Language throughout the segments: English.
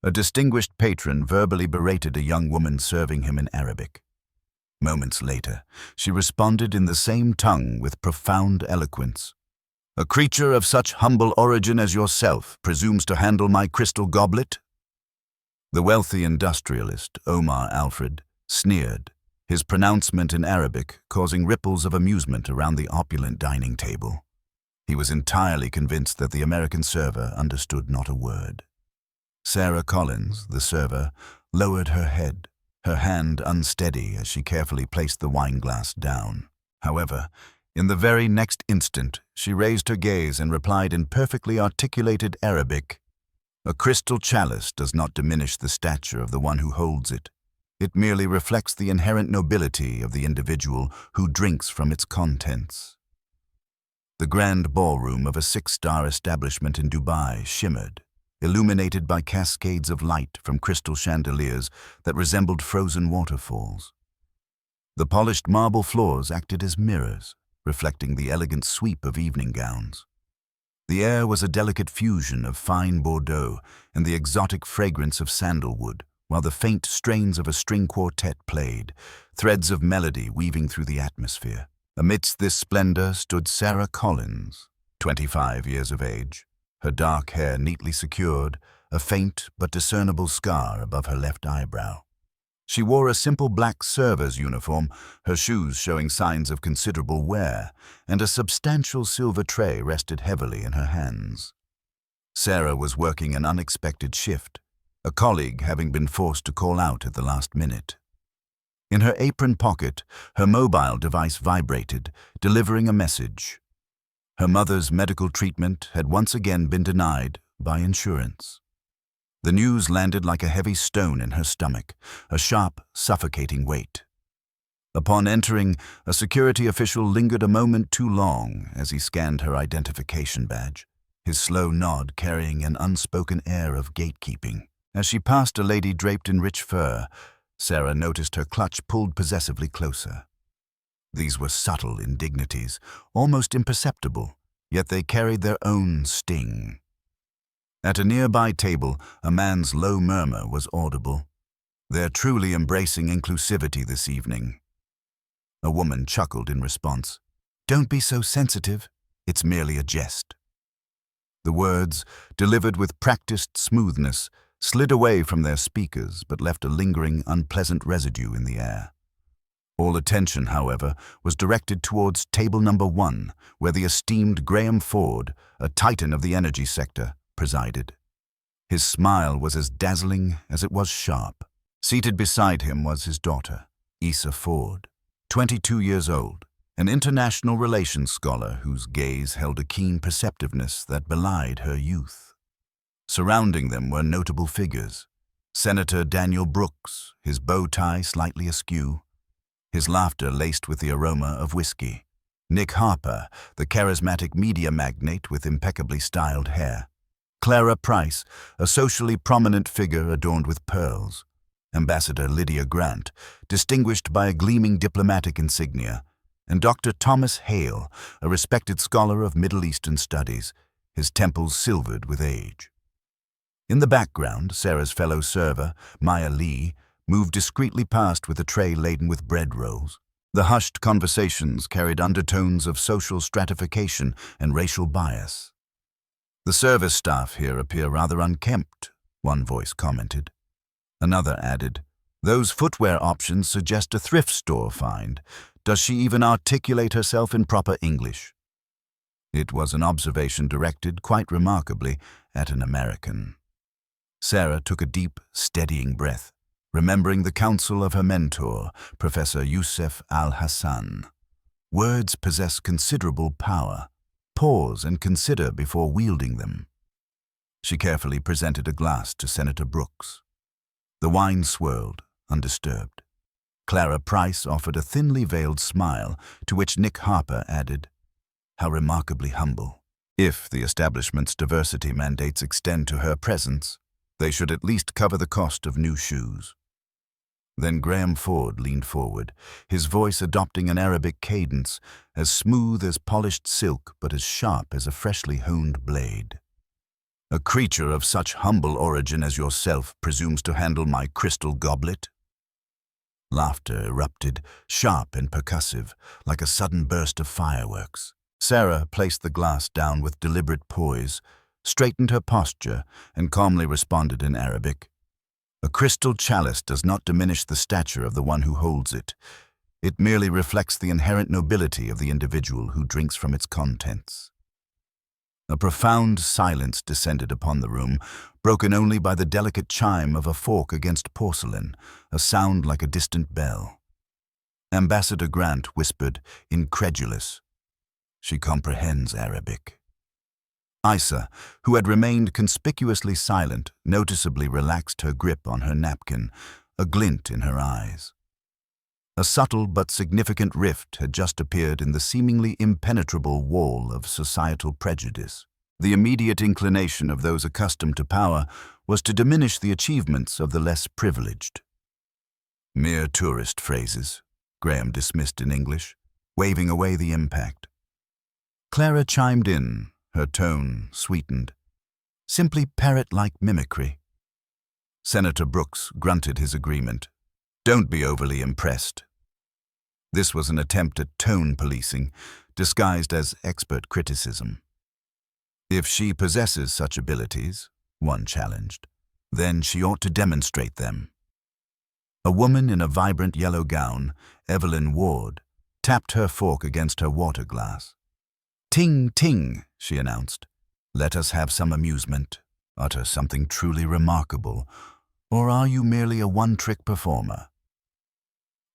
A distinguished patron verbally berated a young woman serving him in Arabic. Moments later, she responded in the same tongue with profound eloquence. "A creature of such humble origin as yourself presumes to handle my crystal goblet?" The wealthy industrialist, Omar Alfred, sneered, his pronouncement in Arabic causing ripples of amusement around the opulent dining table. He was entirely convinced that the American server understood not a word. Sarah Collins, the server, lowered her head, her hand unsteady as she carefully placed the wineglass down. However, in the very next instant, she raised her gaze and replied in perfectly articulated Arabic, "A crystal chalice does not diminish the stature of the one who holds it. It merely reflects the inherent nobility of the individual who drinks from its contents." The grand ballroom of a 6-star establishment in Dubai shimmered, illuminated by cascades of light from crystal chandeliers that resembled frozen waterfalls. The polished marble floors acted as mirrors, reflecting the elegant sweep of evening gowns. The air was a delicate fusion of fine Bordeaux and the exotic fragrance of sandalwood, while the faint strains of a string quartet played, threads of melody weaving through the atmosphere. Amidst this splendor stood Sarah Collins, 25 years of age, her dark hair neatly secured, a faint but discernible scar above her left eyebrow. She wore a simple black server's uniform, her shoes showing signs of considerable wear, and a substantial silver tray rested heavily in her hands. Sarah was working an unexpected shift, a colleague having been forced to call out at the last minute. In her apron pocket, her mobile device vibrated, delivering a message. Her mother's medical treatment had once again been denied by insurance. The news landed like a heavy stone in her stomach, a sharp, suffocating weight. Upon entering, a security official lingered a moment too long as he scanned her identification badge, his slow nod carrying an unspoken air of gatekeeping. As she passed a lady draped in rich fur, Sarah noticed her clutch pulled possessively closer. These were subtle indignities, almost imperceptible, yet they carried their own sting. At a nearby table, a man's low murmur was audible. "They're truly embracing inclusivity this evening." A woman chuckled in response. "Don't be so sensitive. It's merely a jest." The words, delivered with practiced smoothness, slid away from their speakers but left a lingering, unpleasant residue in the air. All attention, however, was directed towards table number 1, where the esteemed Graham Ford, a titan of the energy sector, presided. His smile was as dazzling as it was sharp. Seated beside him was his daughter, Issa Ford, 22 years old, an international relations scholar whose gaze held a keen perceptiveness that belied her youth. Surrounding them were notable figures. Senator Daniel Brooks, his bow tie slightly askew, his laughter laced with the aroma of whiskey. Nick Harper, the charismatic media magnate with impeccably styled hair. Clara Price, a socially prominent figure adorned with pearls. Ambassador Lydia Grant, distinguished by a gleaming diplomatic insignia. And Dr. Thomas Hale, a respected scholar of Middle Eastern studies, his temples silvered with age. In the background, Sarah's fellow server, Maya Lee, moved discreetly past with a tray laden with bread rolls. The hushed conversations carried undertones of social stratification and racial bias. "The service staff here appear rather unkempt," one voice commented. Another added, "Those footwear options suggest a thrift store find. Does she even articulate herself in proper English?" It was an observation directed, quite remarkably, at an American. Sarah took a deep, steadying breath, remembering the counsel of her mentor, Professor Youssef Al-Hassan. Words possess considerable power. Pause and consider before wielding them. She carefully presented a glass to Senator Brooks. The wine swirled, undisturbed. Clara Price offered a thinly veiled smile, to which Nick Harper added, "How remarkably humble. If the establishment's diversity mandates extend to her presence, they should at least cover the cost of new shoes." Then Graham Ford leaned forward, his voice adopting an Arabic cadence, as smooth as polished silk but as sharp as a freshly honed blade. A creature of such humble origin as yourself presumes to handle my crystal goblet? Laughter erupted, sharp and percussive, like a sudden burst of fireworks. Sarah placed the glass down with deliberate poise, straightened her posture, and calmly responded in Arabic. A crystal chalice does not diminish the stature of the one who holds it. It merely reflects the inherent nobility of the individual who drinks from its contents. A profound silence descended upon the room, broken only by the delicate chime of a fork against porcelain, a sound like a distant bell. Ambassador Grant whispered, incredulous, "She comprehends Arabic." Isa, who had remained conspicuously silent, noticeably relaxed her grip on her napkin, a glint in her eyes. A subtle but significant rift had just appeared in the seemingly impenetrable wall of societal prejudice. The immediate inclination of those accustomed to power was to diminish the achievements of the less privileged. "Mere tourist phrases," Graham dismissed in English, waving away the impact. Clara chimed in, her tone sweetened. "Simply parrot-like mimicry." Senator Brooks grunted his agreement. "Don't be overly impressed." This was an attempt at tone policing, disguised as expert criticism. "If she possesses such abilities," one challenged, "then she ought to demonstrate them." A woman in a vibrant yellow gown, Evelyn Ward, tapped her fork against her water glass. "Ting, ting," she announced. "Let us have some amusement. Utter something truly remarkable. Or are you merely a one-trick performer?"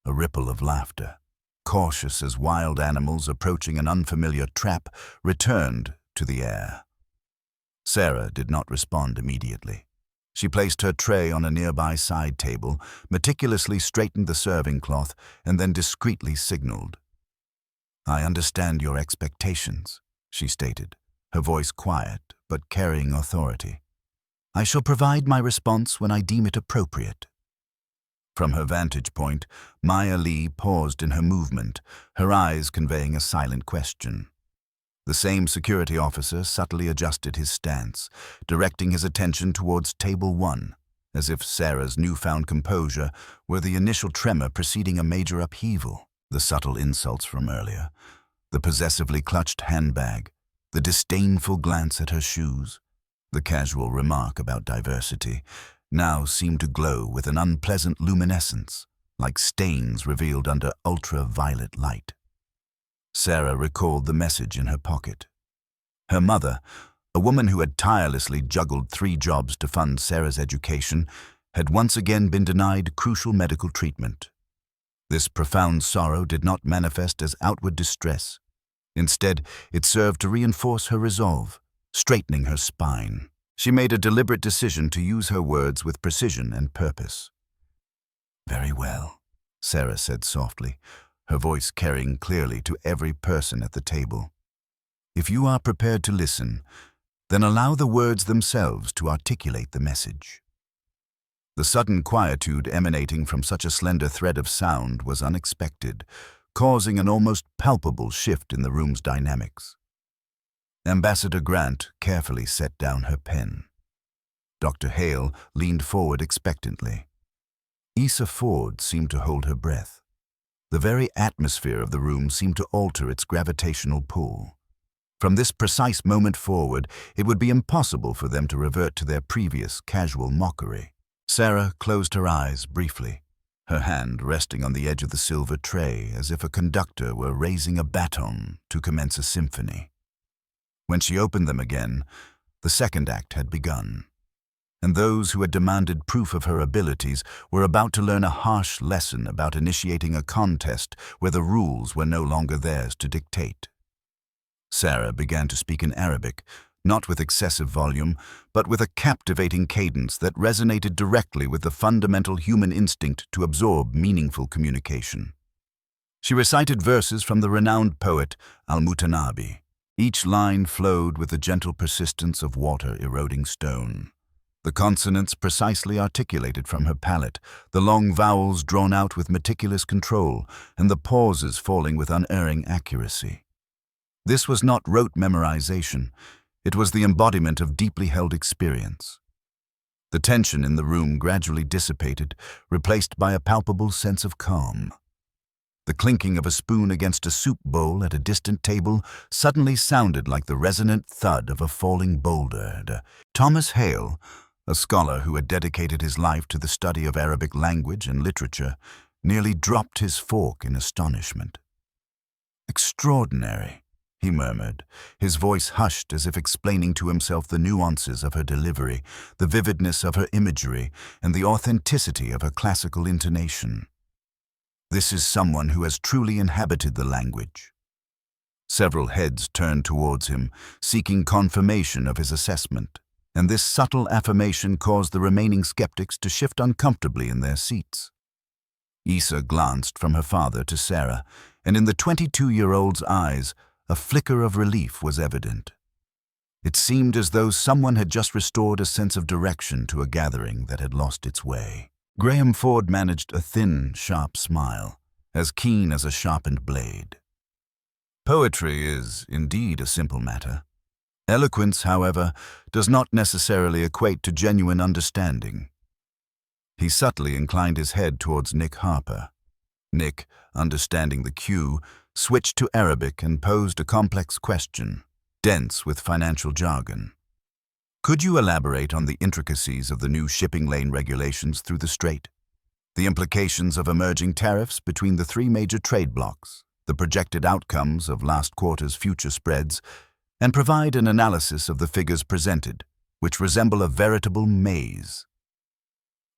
A ripple of laughter, cautious as wild animals approaching an unfamiliar trap, returned to the air. Sarah did not respond immediately. She placed her tray on a nearby side table, meticulously straightened the serving cloth, and then discreetly signaled. "I understand your expectations," she stated, her voice quiet but carrying authority. "I shall provide my response when I deem it appropriate." From her vantage point, Maya Lee paused in her movement, her eyes conveying a silent question. The same security officer subtly adjusted his stance, directing his attention towards Table 1, as if Sarah's newfound composure were the initial tremor preceding a major upheaval. The subtle insults from earlier, the possessively clutched handbag, the disdainful glance at her shoes, the casual remark about diversity, now seemed to glow with an unpleasant luminescence, like stains revealed under ultraviolet light. Sarah recalled the message in her pocket. Her mother, a woman who had tirelessly juggled 3 jobs to fund Sarah's education, had once again been denied crucial medical treatment. This profound sorrow did not manifest as outward distress. Instead, it served to reinforce her resolve, straightening her spine. She made a deliberate decision to use her words with precision and purpose. "Very well," Sarah said softly, her voice carrying clearly to every person at the table. "If you are prepared to listen, then allow the words themselves to articulate the message." The sudden quietude emanating from such a slender thread of sound was unexpected, causing an almost palpable shift in the room's dynamics. Ambassador Grant carefully set down her pen. Dr. Hale leaned forward expectantly. Issa Ford seemed to hold her breath. The very atmosphere of the room seemed to alter its gravitational pull. From this precise moment forward, it would be impossible for them to revert to their previous casual mockery. Sarah closed her eyes briefly, her hand resting on the edge of the silver tray as if a conductor were raising a baton to commence a symphony. When she opened them again, the second act had begun, and those who had demanded proof of her abilities were about to learn a harsh lesson about initiating a contest where the rules were no longer theirs to dictate. Sarah began to speak in Arabic, not with excessive volume, but with a captivating cadence that resonated directly with the fundamental human instinct to absorb meaningful communication. She recited verses from the renowned poet Al-Mutanabi. Each line flowed with the gentle persistence of water eroding stone. The consonants precisely articulated from her palate, the long vowels drawn out with meticulous control, and the pauses falling with unerring accuracy. This was not rote memorization. It was the embodiment of deeply held experience. The tension in the room gradually dissipated, replaced by a palpable sense of calm. The clinking of a spoon against a soup bowl at a distant table suddenly sounded like the resonant thud of a falling boulder. Thomas Hale, a scholar who had dedicated his life to the study of Arabic language and literature, nearly dropped his fork in astonishment. "Extraordinary," he murmured, his voice hushed as if explaining to himself the nuances of her delivery, the vividness of her imagery, and the authenticity of her classical intonation. "This is someone who has truly inhabited the language." Several heads turned towards him, seeking confirmation of his assessment, and this subtle affirmation caused the remaining skeptics to shift uncomfortably in their seats. Issa glanced from her father to Sarah, and in the 22-year-old's eyes, a flicker of relief was evident. It seemed as though someone had just restored a sense of direction to a gathering that had lost its way. Graham Ford managed a thin, sharp smile, as keen as a sharpened blade. "Poetry is indeed a simple matter. Eloquence, however, does not necessarily equate to genuine understanding." He subtly inclined his head towards Nick Harper. Nick, understanding the cue, switched to Arabic and posed a complex question, dense with financial jargon. "Could you elaborate on the intricacies of the new shipping lane regulations through the Strait, the implications of emerging tariffs between the three major trade blocs, the projected outcomes of last quarter's future spreads, and provide an analysis of the figures presented, which resemble a veritable maze?"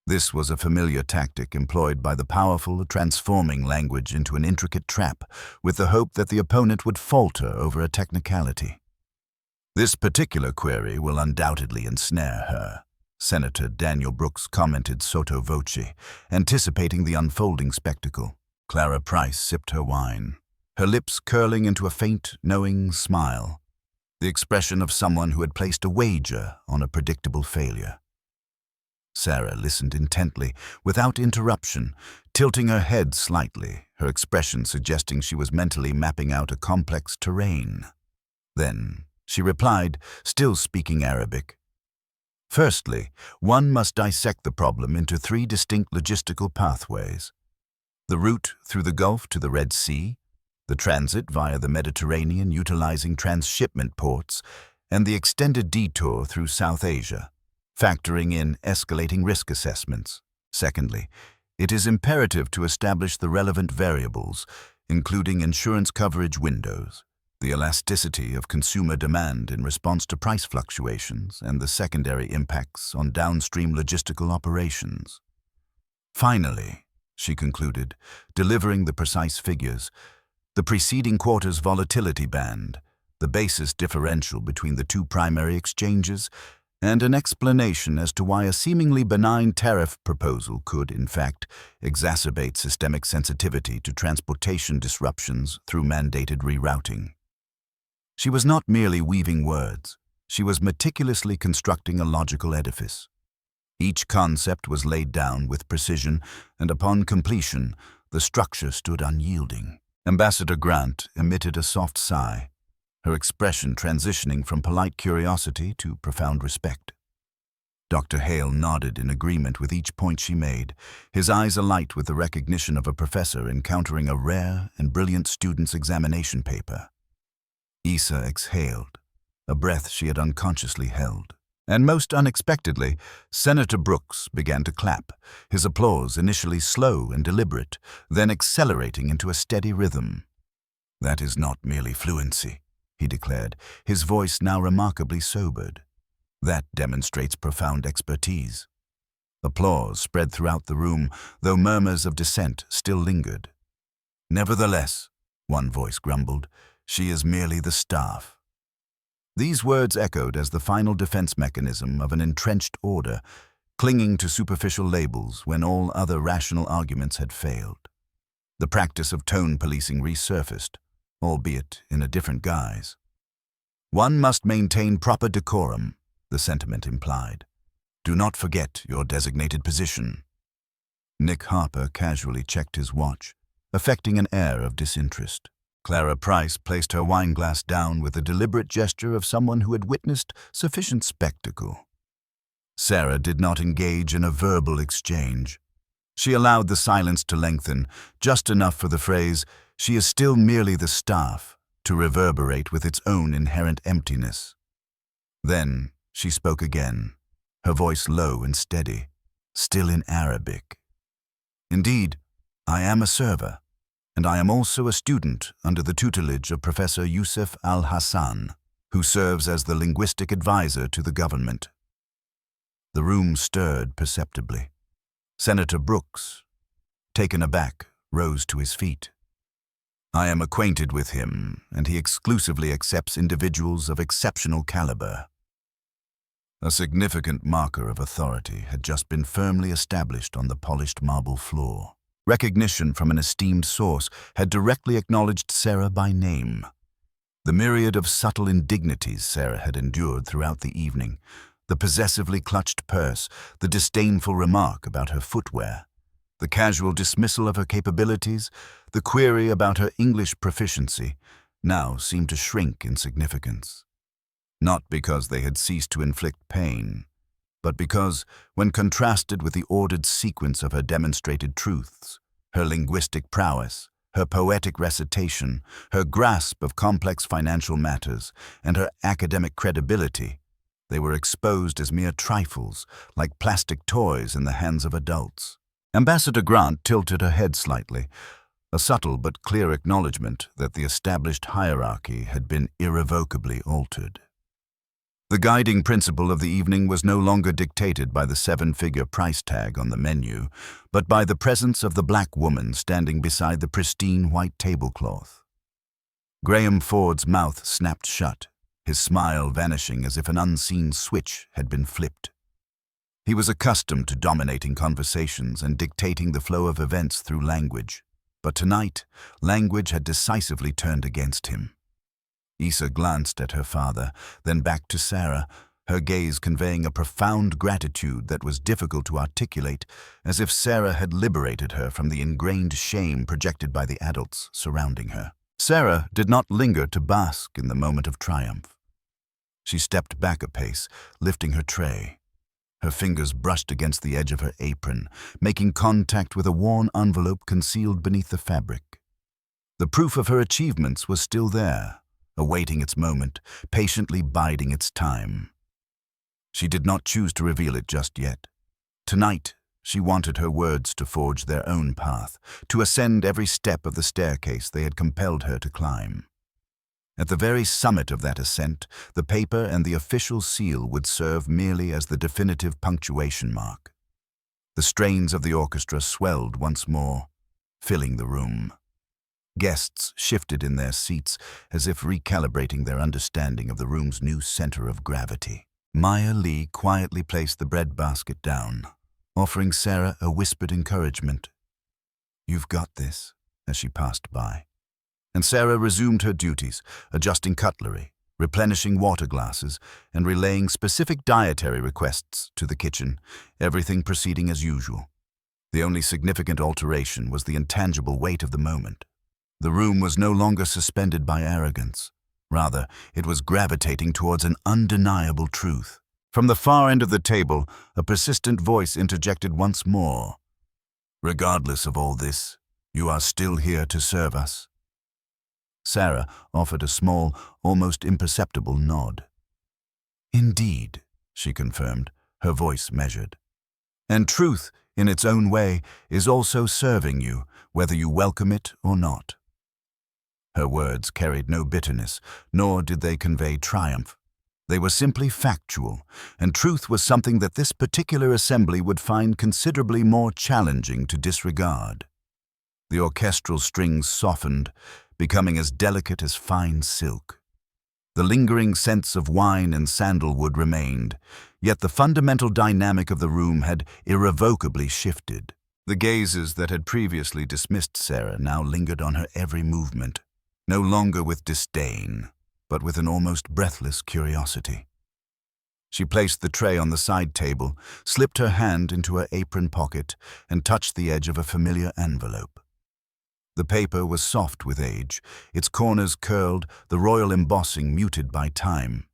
This was a familiar tactic employed by the powerful, transforming language into an intricate trap, with the hope that the opponent would falter over a technicality. "This particular query will undoubtedly ensnare her," Senator Daniel Brooks commented sotto voce, anticipating the unfolding spectacle. Clara Price sipped her wine, her lips curling into a faint, knowing smile, the expression of someone who had placed a wager on a predictable failure. Sarah listened intently, without interruption, tilting her head slightly, her expression suggesting she was mentally mapping out a complex terrain. Then she replied, still speaking Arabic. "Firstly, one must dissect the problem into three distinct logistical pathways: the route through the Gulf to the Red Sea, the transit via the Mediterranean utilizing transshipment ports, and the extended detour through South Asia, factoring in escalating risk assessments. Secondly, it is imperative to establish the relevant variables, including insurance coverage windows, the elasticity of consumer demand in response to price fluctuations, and the secondary impacts on downstream logistical operations. Finally," she concluded, delivering the precise figures, "the preceding quarter's volatility band, the basis differential between the two primary exchanges, and an explanation as to why a seemingly benign tariff proposal could, in fact, exacerbate systemic sensitivity to transportation disruptions through mandated rerouting." She was not merely weaving words, she was meticulously constructing a logical edifice. Each concept was laid down with precision, and upon completion, the structure stood unyielding. Ambassador Grant emitted a soft sigh, her expression transitioning from polite curiosity to profound respect. Dr. Hale nodded in agreement with each point she made, his eyes alight with the recognition of a professor encountering a rare and brilliant student's examination paper. Issa exhaled, a breath she had unconsciously held. And most unexpectedly, Senator Brooks began to clap, his applause initially slow and deliberate, then accelerating into a steady rhythm. "That is not merely fluency," he declared, his voice now remarkably sobered. "That demonstrates profound expertise." Applause spread throughout the room, though murmurs of dissent still lingered. "Nevertheless," one voice grumbled, "she is merely the staff." These words echoed as the final defense mechanism of an entrenched order, clinging to superficial labels when all other rational arguments had failed. The practice of tone policing resurfaced, albeit in a different guise. "One must maintain proper decorum," the sentiment implied. "Do not forget your designated position." Nick Harper casually checked his watch, affecting an air of disinterest. Clara Price placed her wineglass down with the deliberate gesture of someone who had witnessed sufficient spectacle. Sarah did not engage in a verbal exchange. She allowed the silence to lengthen, just enough for the phrase, "She is still merely the staff," to reverberate with its own inherent emptiness. Then she spoke again, her voice low and steady, still in Arabic. "Indeed, I am a server, and I am also a student under the tutelage of Professor Yusuf al-Hassan, who serves as the linguistic advisor to the government." The room stirred perceptibly. Senator Brooks, taken aback, rose to his feet. "I am acquainted with him, and he exclusively accepts individuals of exceptional caliber." A significant marker of authority had just been firmly established on the polished marble floor. Recognition from an esteemed source had directly acknowledged Sarah by name. The myriad of subtle indignities Sarah had endured throughout the evening, the possessively clutched purse, the disdainful remark about her footwear, the casual dismissal of her capabilities, the query about her English proficiency, now seemed to shrink in significance. Not because they had ceased to inflict pain, but because, when contrasted with the ordered sequence of her demonstrated truths, her linguistic prowess, her poetic recitation, her grasp of complex financial matters, and her academic credibility, they were exposed as mere trifles, like plastic toys in the hands of adults. Ambassador Grant tilted her head slightly, a subtle but clear acknowledgement that the established hierarchy had been irrevocably altered. The guiding principle of the evening was no longer dictated by the 7-figure price tag on the menu, but by the presence of the black woman standing beside the pristine white tablecloth. Graham Ford's mouth snapped shut, his smile vanishing as if an unseen switch had been flipped. He was accustomed to dominating conversations and dictating the flow of events through language, but tonight, language had decisively turned against him. Issa glanced at her father, then back to Sarah, her gaze conveying a profound gratitude that was difficult to articulate, as if Sarah had liberated her from the ingrained shame projected by the adults surrounding her. Sarah did not linger to bask in the moment of triumph. She stepped back a pace, lifting her tray. Her fingers brushed against the edge of her apron, making contact with a worn envelope concealed beneath the fabric. The proof of her achievements was still there, awaiting its moment, patiently biding its time. She did not choose to reveal it just yet. Tonight, she wanted her words to forge their own path, to ascend every step of the staircase they had compelled her to climb. At the very summit of that ascent, the paper and the official seal would serve merely as the definitive punctuation mark. The strains of the orchestra swelled once more, filling the room. Guests shifted in their seats as if recalibrating their understanding of the room's new center of gravity. Maya Lee quietly placed the bread basket down, offering Sarah a whispered encouragement. "You've got this," as she passed by. And Sarah resumed her duties, adjusting cutlery, replenishing water glasses, and relaying specific dietary requests to the kitchen, everything proceeding as usual. The only significant alteration was the intangible weight of the moment. The room was no longer suspended by arrogance. Rather, it was gravitating towards an undeniable truth. From the far end of the table, a persistent voice interjected once more. "Regardless of all this, you are still here to serve us." Sarah offered a small, almost imperceptible nod. "Indeed," she confirmed, her voice measured. "And truth, in its own way, is also serving you, whether you welcome it or not." Her words carried no bitterness, nor did they convey triumph. They were simply factual, and truth was something that this particular assembly would find considerably more challenging to disregard. The orchestral strings softened, becoming as delicate as fine silk. The lingering scents of wine and sandalwood remained, yet the fundamental dynamic of the room had irrevocably shifted. The gazes that had previously dismissed Sarah now lingered on her every movement, no longer with disdain, but with an almost breathless curiosity. She placed the tray on the side table, slipped her hand into her apron pocket, and touched the edge of a familiar envelope. The paper was soft with age, its corners curled, the royal embossing muted by time.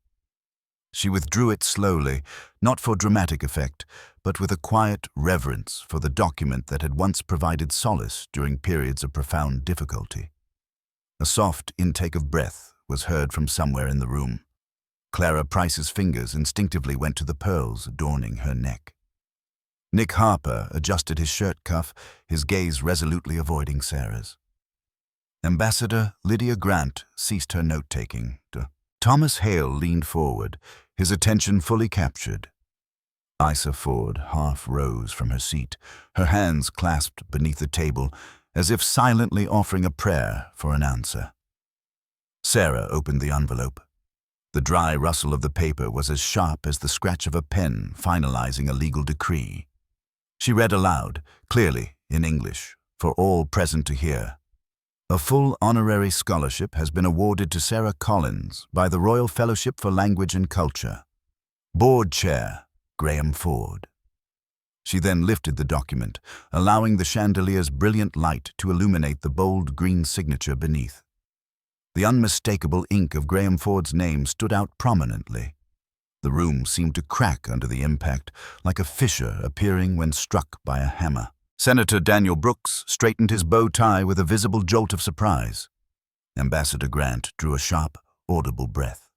She withdrew it slowly, not for dramatic effect, but with a quiet reverence for the document that had once provided solace during periods of profound difficulty. A soft intake of breath was heard from somewhere in the room. Clara Price's fingers instinctively went to the pearls adorning her neck. Nick Harper adjusted his shirt cuff, his gaze resolutely avoiding Sarah's. Ambassador Lydia Grant ceased her note-taking. Thomas Hale leaned forward, his attention fully captured. Isa Ford half rose from her seat, her hands clasped beneath the table, as if silently offering a prayer for an answer. Sarah opened the envelope. The dry rustle of the paper was as sharp as the scratch of a pen finalizing a legal decree. She read aloud, clearly, in English, for all present to hear. A full honorary scholarship has been awarded to Sarah Collins by the Royal Fellowship for Language and Culture. Board Chair, Graham Ford. She then lifted the document, allowing the chandelier's brilliant light to illuminate the bold green signature beneath. The unmistakable ink of Graham Ford's name stood out prominently. The room seemed to crack under the impact, like a fissure appearing when struck by a hammer. Senator Daniel Brooks straightened his bow tie with a visible jolt of surprise. Ambassador Grant drew a sharp, audible breath.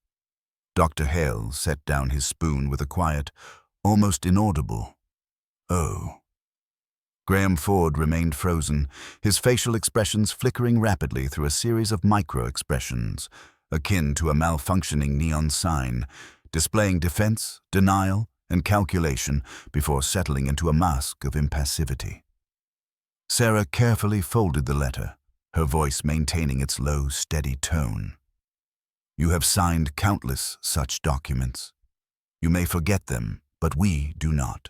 Dr. Hale set down his spoon with a quiet, almost inaudible, "Oh." Graham Ford remained frozen, his facial expressions flickering rapidly through a series of micro-expressions, akin to a malfunctioning neon sign, displaying defense, denial, and calculation before settling into a mask of impassivity. Sarah carefully folded the letter, her voice maintaining its low, steady tone. "You have signed countless such documents. You may forget them, but we do not."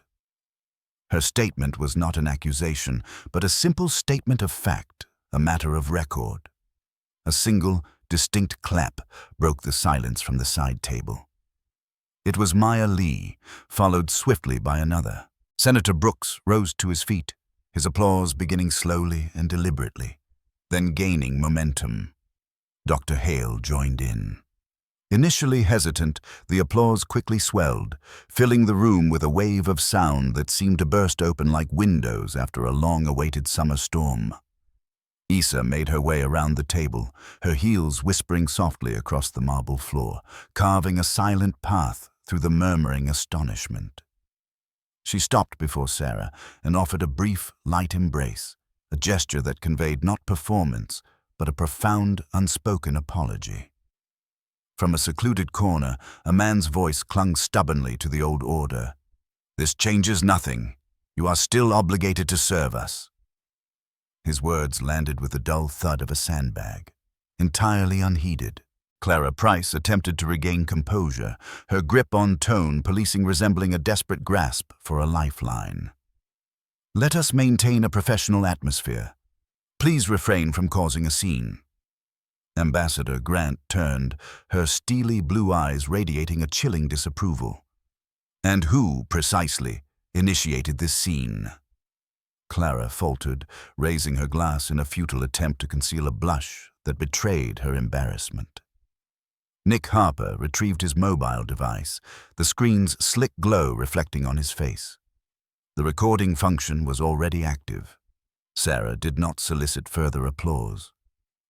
Her statement was not an accusation, but a simple statement of fact, a matter of record. A single, distinct clap broke the silence from the side table. It was Maya Lee, followed swiftly by another. Senator Brooks rose to his feet, his applause beginning slowly and deliberately, then gaining momentum. Dr. Hale joined in. Initially hesitant, the applause quickly swelled, filling the room with a wave of sound that seemed to burst open like windows after a long-awaited summer storm. Isa made her way around the table, her heels whispering softly across the marble floor, carving a silent path through the murmuring astonishment. She stopped before Sarah and offered a brief, light embrace, a gesture that conveyed not performance, but a profound, unspoken apology. From a secluded corner, a man's voice clung stubbornly to the old order. "This changes nothing. You are still obligated to serve us." His words landed with the dull thud of a sandbag, entirely unheeded. Clara Price attempted to regain composure, her grip on tone policing resembling a desperate grasp for a lifeline. "Let us maintain a professional atmosphere. Please refrain from causing a scene." Ambassador Grant turned, her steely blue eyes radiating a chilling disapproval. "And who, precisely, initiated this scene?" Clara faltered, raising her glass in a futile attempt to conceal a blush that betrayed her embarrassment. Nick Harper retrieved his mobile device, the screen's slick glow reflecting on his face. The recording function was already active. Sarah did not solicit further applause.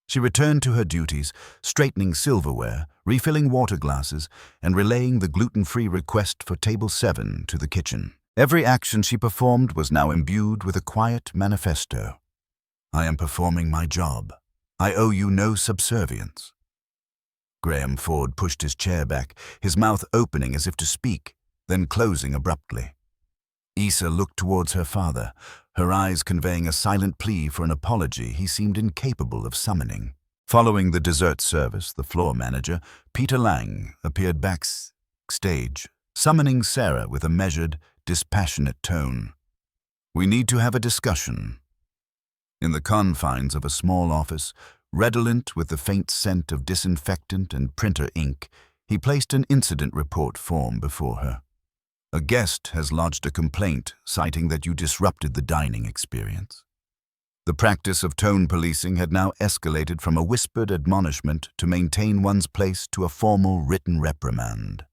She returned to her duties, straightening silverware, refilling water glasses, and relaying the gluten-free request for Table 7 to the kitchen. Every action she performed was now imbued with a quiet manifesto. "I am performing my job. I owe you no subservience." Graham Ford pushed his chair back, his mouth opening as if to speak, then closing abruptly. Isa looked towards her father, her eyes conveying a silent plea for an apology he seemed incapable of summoning. Following the dessert service, the floor manager, Peter Lang, appeared backstage, summoning Sarah with a measured, dispassionate tone. "We need to have a discussion." In the confines of a small office, redolent with the faint scent of disinfectant and printer ink, he placed an incident report form before her. "A guest has lodged a complaint citing that you disrupted the dining experience." The practice of tone policing had now escalated from a whispered admonishment to maintain one's place to a formal written reprimand.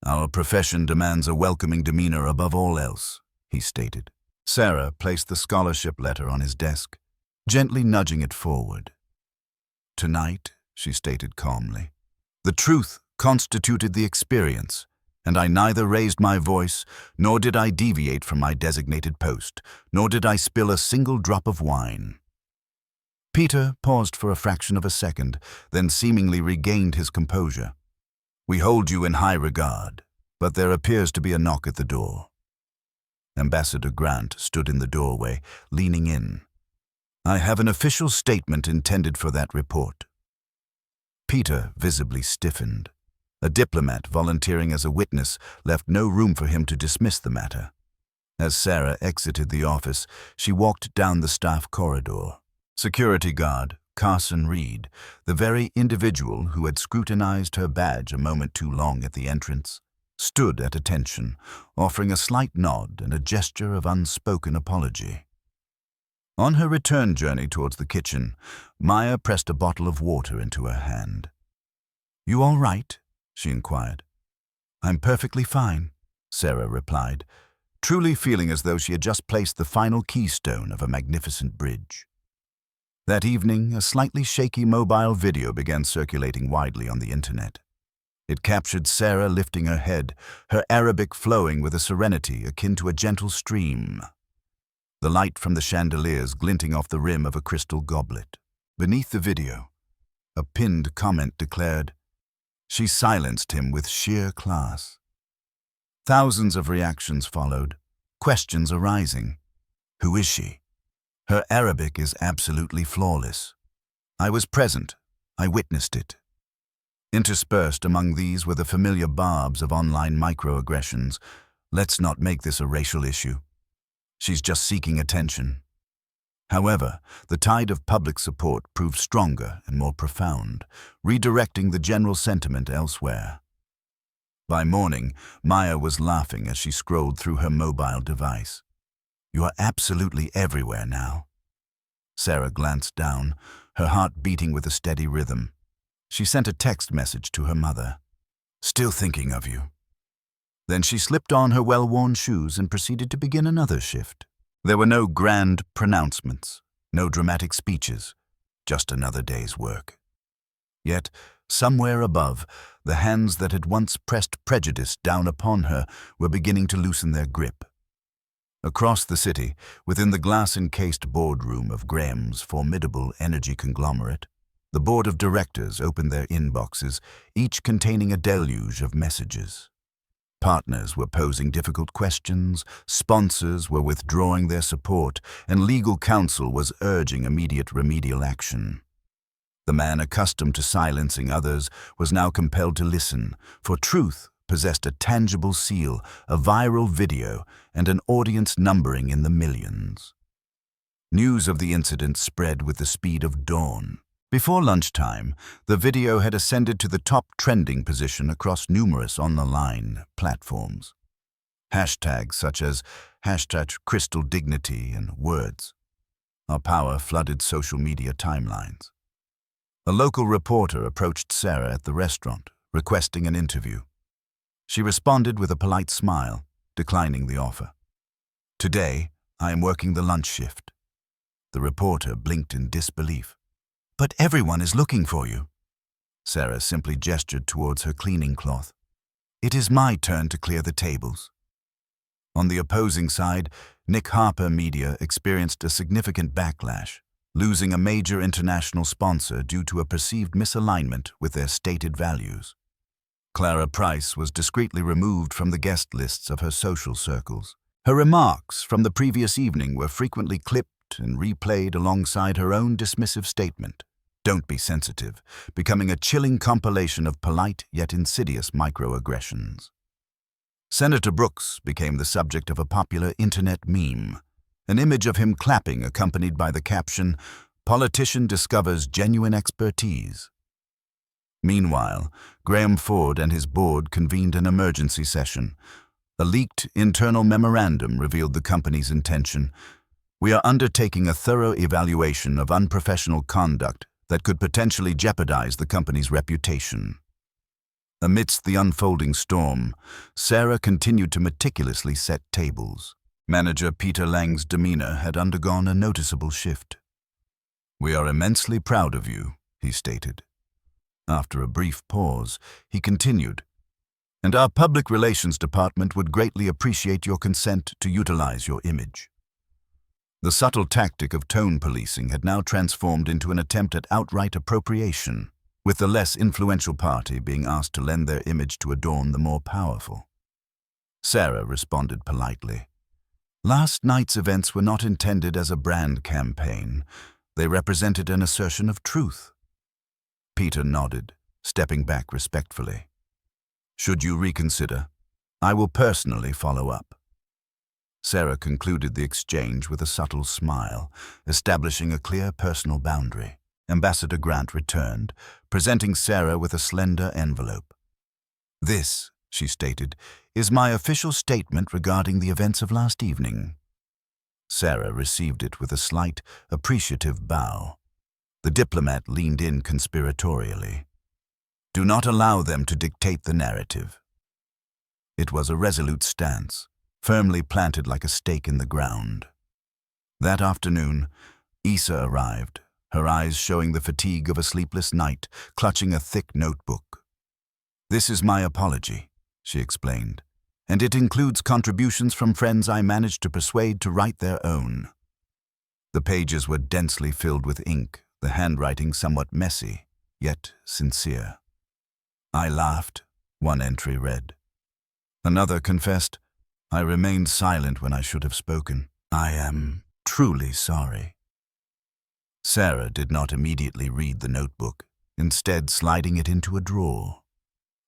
"Our profession demands a welcoming demeanor above all else," he stated. Sarah placed the scholarship letter on his desk, gently nudging it forward. "Tonight," she stated calmly, "the truth constituted the experience, and I neither raised my voice, nor did I deviate from my designated post, nor did I spill a single drop of wine." Peter paused for a fraction of a second, then seemingly regained his composure. "We hold you in high regard, but there appears to be a knock at the door." Ambassador Grant stood in the doorway, leaning in. "I have an official statement intended for that report." Peter visibly stiffened. A diplomat volunteering as a witness left no room for him to dismiss the matter. As Sarah exited the office, she walked down the staff corridor. Security guard Carson Reed, the very individual who had scrutinized her badge a moment too long at the entrance, stood at attention, offering a slight nod and a gesture of unspoken apology. On her return journey towards the kitchen, Maya pressed a bottle of water into her hand. "You all right?" she inquired. "I'm perfectly fine," Sarah replied, truly feeling as though she had just placed the final keystone of a magnificent bridge. That evening, a slightly shaky mobile video began circulating widely on the internet. It captured Sarah lifting her head, her Arabic flowing with a serenity akin to a gentle stream. The light from the chandeliers glinting off the rim of a crystal goblet. Beneath the video, a pinned comment declared, "She silenced him with sheer class." Thousands of reactions followed, questions arising. Who is she? Her Arabic is absolutely flawless. I was present. I witnessed it. Interspersed among these were the familiar barbs of online microaggressions. Let's not make this a racial issue. She's just seeking attention. However, the tide of public support proved stronger and more profound, redirecting the general sentiment elsewhere. By morning, Maya was laughing as she scrolled through her mobile device. "You are absolutely everywhere now." Sarah glanced down, her heart beating with a steady rhythm. She sent a text message to her mother. "Still thinking of you." Then she slipped on her well-worn shoes and proceeded to begin another shift. There were no grand pronouncements, no dramatic speeches, just another day's work. Yet, somewhere above, the hands that had once pressed prejudice down upon her were beginning to loosen their grip. Across the city, within the glass-encased boardroom of Graham's formidable energy conglomerate, the board of directors opened their inboxes, each containing a deluge of messages. Partners were posing difficult questions, sponsors were withdrawing their support, and legal counsel was urging immediate remedial action. The man accustomed to silencing others was now compelled to listen, for truth possessed a tangible seal, a viral video, and an audience numbering in the millions. News of the incident spread with the speed of dawn. Before lunchtime, the video had ascended to the top trending position across numerous online platforms. Hashtags such as #CrystalDignity and words. Our power flooded social media timelines. A local reporter approached Sarah at the restaurant, requesting an interview. She responded with a polite smile, declining the offer. "Today, I am working the lunch shift." The reporter blinked in disbelief. "But everyone is looking for you." Sarah simply gestured towards her cleaning cloth. "It is my turn to clear the tables." On the opposing side, Nick Harper Media experienced a significant backlash, losing a major international sponsor due to a perceived misalignment with their stated values. Clara Price was discreetly removed from the guest lists of her social circles. Her remarks from the previous evening were frequently clipped and replayed alongside her own dismissive statement, "Don't be sensitive," becoming a chilling compilation of polite yet insidious microaggressions. Senator Brooks became the subject of a popular internet meme, an image of him clapping accompanied by the caption, "Politician discovers genuine expertise." Meanwhile, Graham Ford and his board convened an emergency session. A leaked internal memorandum revealed the company's intention. We are undertaking a thorough evaluation of unprofessional conduct that could potentially jeopardize the company's reputation. Amidst the unfolding storm, Sarah continued to meticulously set tables. Manager Peter Lang's demeanor had undergone a noticeable shift. "We are immensely proud of you," he stated. After a brief pause, he continued, "And our public relations department would greatly appreciate your consent to utilize your image." The subtle tactic of tone policing had now transformed into an attempt at outright appropriation, with the less influential party being asked to lend their image to adorn the more powerful. Sarah responded politely. Last night's events were not intended as a brand campaign. They represented an assertion of truth. Peter nodded, stepping back respectfully. "Should you reconsider, I will personally follow up." Sarah concluded the exchange with a subtle smile, establishing a clear personal boundary. Ambassador Grant returned, presenting Sarah with a slender envelope. "This," she stated, "is my official statement regarding the events of last evening." Sarah received it with a slight, appreciative bow. The diplomat leaned in conspiratorially. "Do not allow them to dictate the narrative." It was a resolute stance, firmly planted like a stake in the ground. That afternoon, Issa arrived, her eyes showing the fatigue of a sleepless night, clutching a thick notebook. "This is my apology," she explained, "and it includes contributions from friends I managed to persuade to write their own." The pages were densely filled with ink, the handwriting somewhat messy, yet sincere. "I laughed," one entry read. Another confessed, "I remained silent when I should have spoken. I am truly sorry." Sarah did not immediately read the notebook, instead sliding it into a drawer.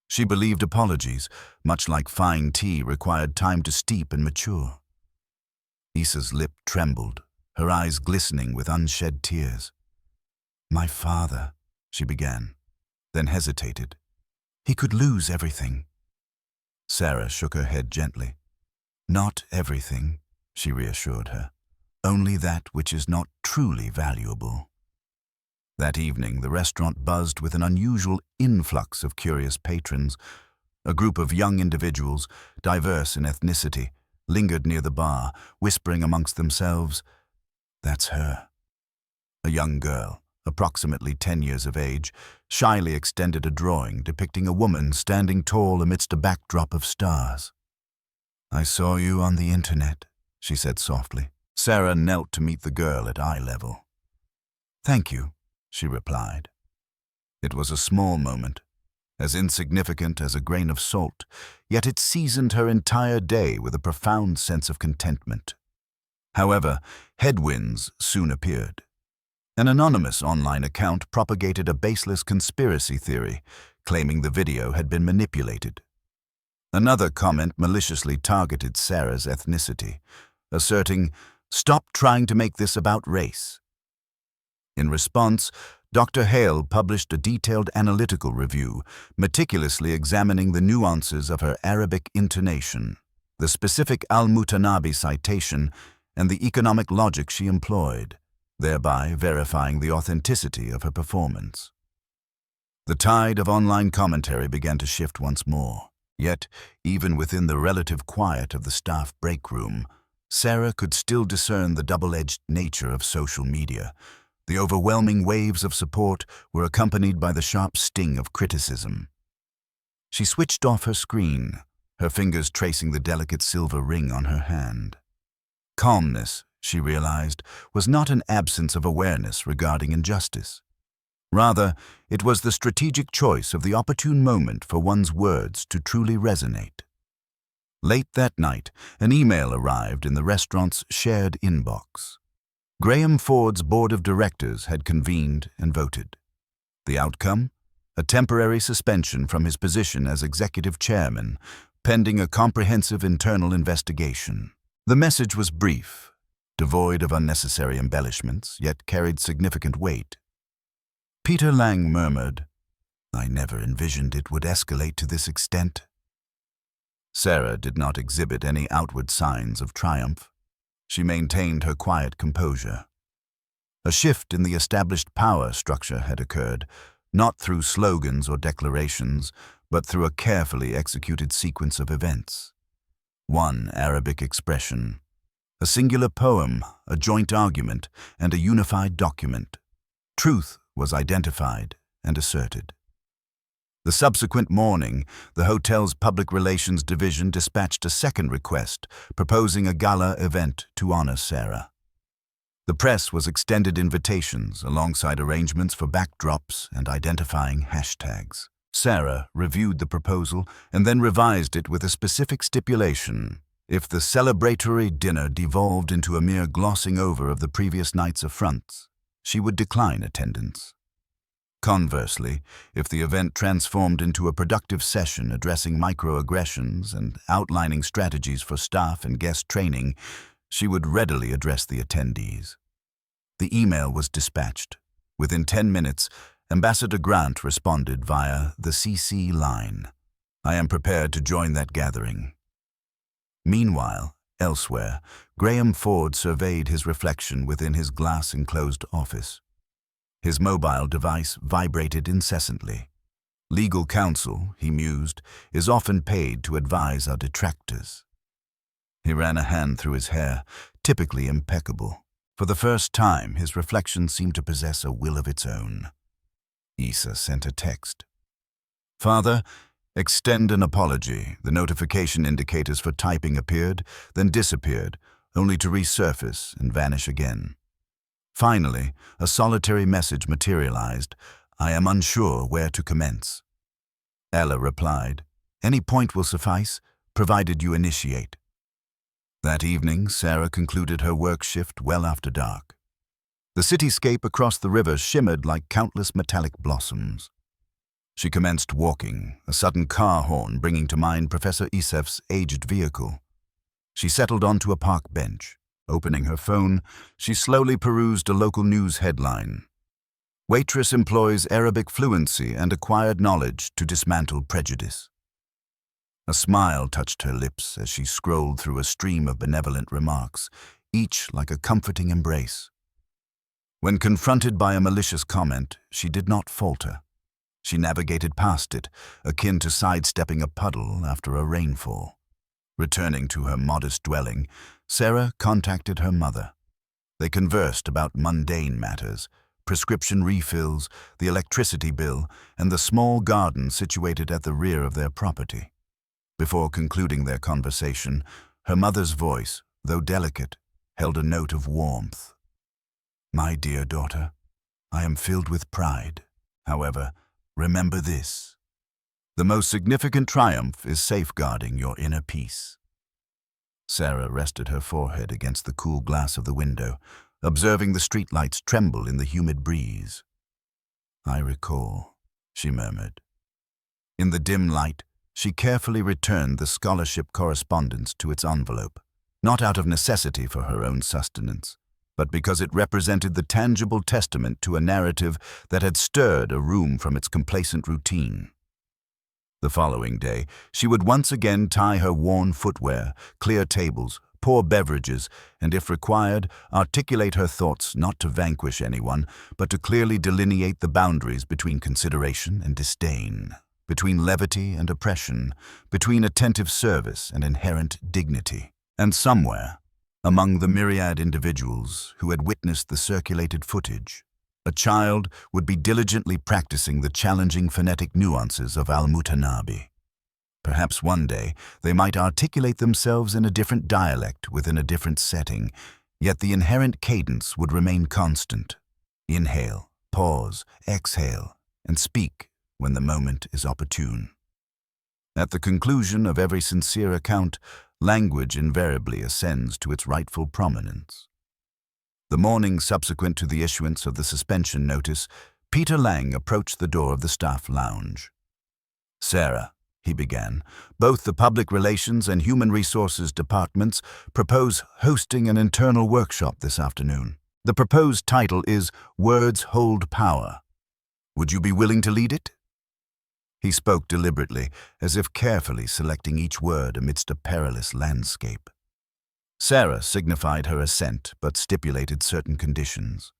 She believed apologies, much like fine tea, required time to steep and mature. Issa's lip trembled, her eyes glistening with unshed tears. "My father," she began, then hesitated. "He could lose everything." Sarah shook her head gently. "Not everything," she reassured her. "Only that which is not truly valuable." That evening, the restaurant buzzed with an unusual influx of curious patrons. A group of young individuals, diverse in ethnicity, lingered near the bar, whispering amongst themselves, "That's her." A young girl, approximately 10 years of age, shyly extended a drawing depicting a woman standing tall amidst a backdrop of stars. "I saw you on the internet," she said softly. Sarah knelt to meet the girl at eye level. "Thank you," she replied. It was a small moment, as insignificant as a grain of salt, yet it seasoned her entire day with a profound sense of contentment. However, headwinds soon appeared. An anonymous online account propagated a baseless conspiracy theory, claiming the video had been manipulated. Another comment maliciously targeted Sarah's ethnicity, asserting, "Stop trying to make this about race." In response, Dr. Hale published a detailed analytical review, meticulously examining the nuances of her Arabic intonation, the specific al-Mutanabi citation, and the economic logic she employed, thereby verifying the authenticity of her performance. The tide of online commentary began to shift once more. Yet, even within the relative quiet of the staff break room, Sarah could still discern the double-edged nature of social media. The overwhelming waves of support were accompanied by the sharp sting of criticism. She switched off her screen, her fingers tracing the delicate silver ring on her hand. Calmness, she realized, was not an absence of awareness regarding injustice. Rather, it was the strategic choice of the opportune moment for one's words to truly resonate. Late that night, an email arrived in the restaurant's shared inbox. Graham Ford's board of directors had convened and voted. The outcome? A temporary suspension from his position as executive chairman, pending a comprehensive internal investigation. The message was brief, devoid of unnecessary embellishments, yet carried significant weight. Peter Lang murmured, "I never envisioned it would escalate to this extent." Sarah did not exhibit any outward signs of triumph. She maintained her quiet composure. A shift in the established power structure had occurred, not through slogans or declarations, but through a carefully executed sequence of events. One Arabic expression, a singular poem, a joint argument, and a unified document. Truth was identified and asserted. The subsequent morning, the hotel's public relations division dispatched a second request, proposing a gala event to honor Sarah. The press was extended invitations alongside arrangements for backdrops and identifying hashtags. Sarah reviewed the proposal and then revised it with a specific stipulation. If the celebratory dinner devolved into a mere glossing over of the previous night's affronts, she would decline attendance. Conversely, if the event transformed into a productive session addressing microaggressions and outlining strategies for staff and guest training, she would readily address the attendees. The email was dispatched. Within 10 minutes, Ambassador Grant responded via the CC line. "I am prepared to join that gathering." Meanwhile, elsewhere, Graham Ford surveyed his reflection within his glass-enclosed office. His mobile device vibrated incessantly. Legal counsel, he mused, is often paid to advise our detractors. He ran a hand through his hair, typically impeccable. For the first time, his reflection seemed to possess a will of its own. Issa sent a text. "Father, extend an apology." The notification indicators for typing appeared, then disappeared, only to resurface and vanish again. Finally, a solitary message materialized. "I am unsure where to commence." Ella replied, "Any point will suffice, provided you initiate." That evening, Sarah concluded her work shift well after dark. The cityscape across the river shimmered like countless metallic blossoms. She commenced walking, a sudden car horn bringing to mind Professor Isef's aged vehicle. She settled onto a park bench. Opening her phone, she slowly perused a local news headline. "Waitress employs Arabic fluency and acquired knowledge to dismantle prejudice." A smile touched her lips as she scrolled through a stream of benevolent remarks, each like a comforting embrace. When confronted by a malicious comment, she did not falter. She navigated past it, akin to sidestepping a puddle after a rainfall. Returning to her modest dwelling, Sarah contacted her mother. They conversed about mundane matters, prescription refills, the electricity bill, and the small garden situated at the rear of their property. Before concluding their conversation, her mother's voice, though delicate, held a note of warmth. "My dear daughter, I am filled with pride. However, remember this. The most significant triumph is safeguarding your inner peace." Sarah rested her forehead against the cool glass of the window, observing the streetlights tremble in the humid breeze. "I recall," she murmured. In the dim light, she carefully returned the scholarship correspondence to its envelope, not out of necessity for her own sustenance, but because it represented the tangible testament to a narrative that had stirred a room from its complacent routine. The following day, she would once again tie her worn footwear, clear tables, pour beverages, and if required, articulate her thoughts not to vanquish anyone, but to clearly delineate the boundaries between consideration and disdain, between levity and oppression, between attentive service and inherent dignity. And somewhere, among the myriad individuals who had witnessed the circulated footage, a child would be diligently practicing the challenging phonetic nuances of al-Mutanabi. Perhaps one day they might articulate themselves in a different dialect within a different setting, yet the inherent cadence would remain constant. Inhale, pause, exhale, and speak when the moment is opportune. At the conclusion of every sincere account, language invariably ascends to its rightful prominence. The morning subsequent to the issuance of the suspension notice, Peter Lang approached the door of the staff lounge. "Sarah," he began, "both the Public Relations and Human Resources departments propose hosting an internal workshop this afternoon. The proposed title is Words Hold Power. Would you be willing to lead it?" He spoke deliberately, as if carefully selecting each word amidst a perilous landscape. Sarah signified her assent but stipulated certain conditions.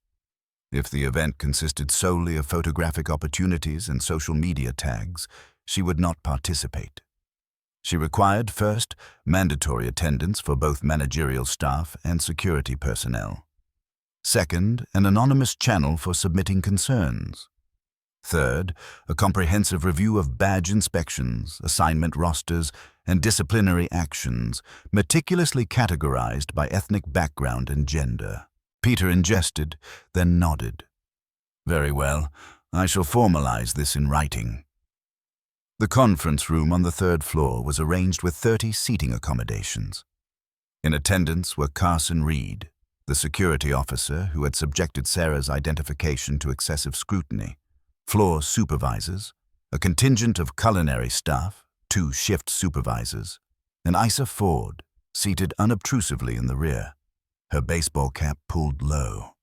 If the event consisted solely of photographic opportunities and social media tags, she would not participate. She required, first, mandatory attendance for both managerial staff and security personnel. Second, an anonymous channel for submitting concerns. Third, a comprehensive review of badge inspections, assignment rosters, and disciplinary actions, meticulously categorized by ethnic background and gender. Peter ingested, then nodded. Very well, I shall formalize this in writing. The conference room on the third floor was arranged with 30 seating accommodations. In attendance were Carson Reed, the security officer who had subjected Sarah's identification to excessive scrutiny, floor supervisors, a contingent of culinary staff, 2 shift supervisors, and Isa Ford, seated unobtrusively in the rear, her baseball cap pulled low.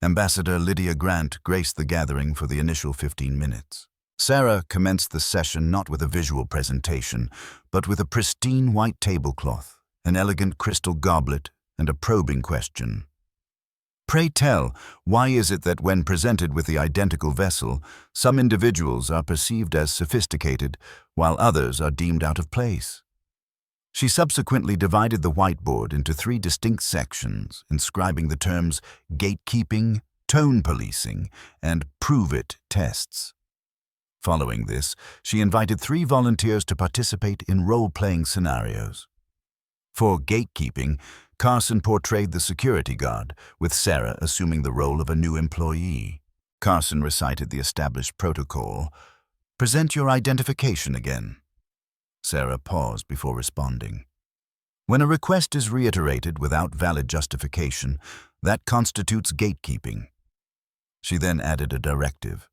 Ambassador Lydia Grant graced the gathering for the initial 15 minutes. Sarah commenced the session not with a visual presentation, but with a pristine white tablecloth, an elegant crystal goblet, and a probing question. Pray tell, why is it that when presented with the identical vessel, some individuals are perceived as sophisticated, while others are deemed out of place? She subsequently divided the whiteboard into 3 distinct sections, inscribing the terms gatekeeping, tone policing, and prove-it tests. Following this, she invited 3 volunteers to participate in role-playing scenarios. For gatekeeping, Carson portrayed the security guard, with Sarah assuming the role of a new employee. Carson recited the established protocol. Present your identification again. Sarah paused before responding. When a request is reiterated without valid justification, that constitutes gatekeeping. She then added a directive.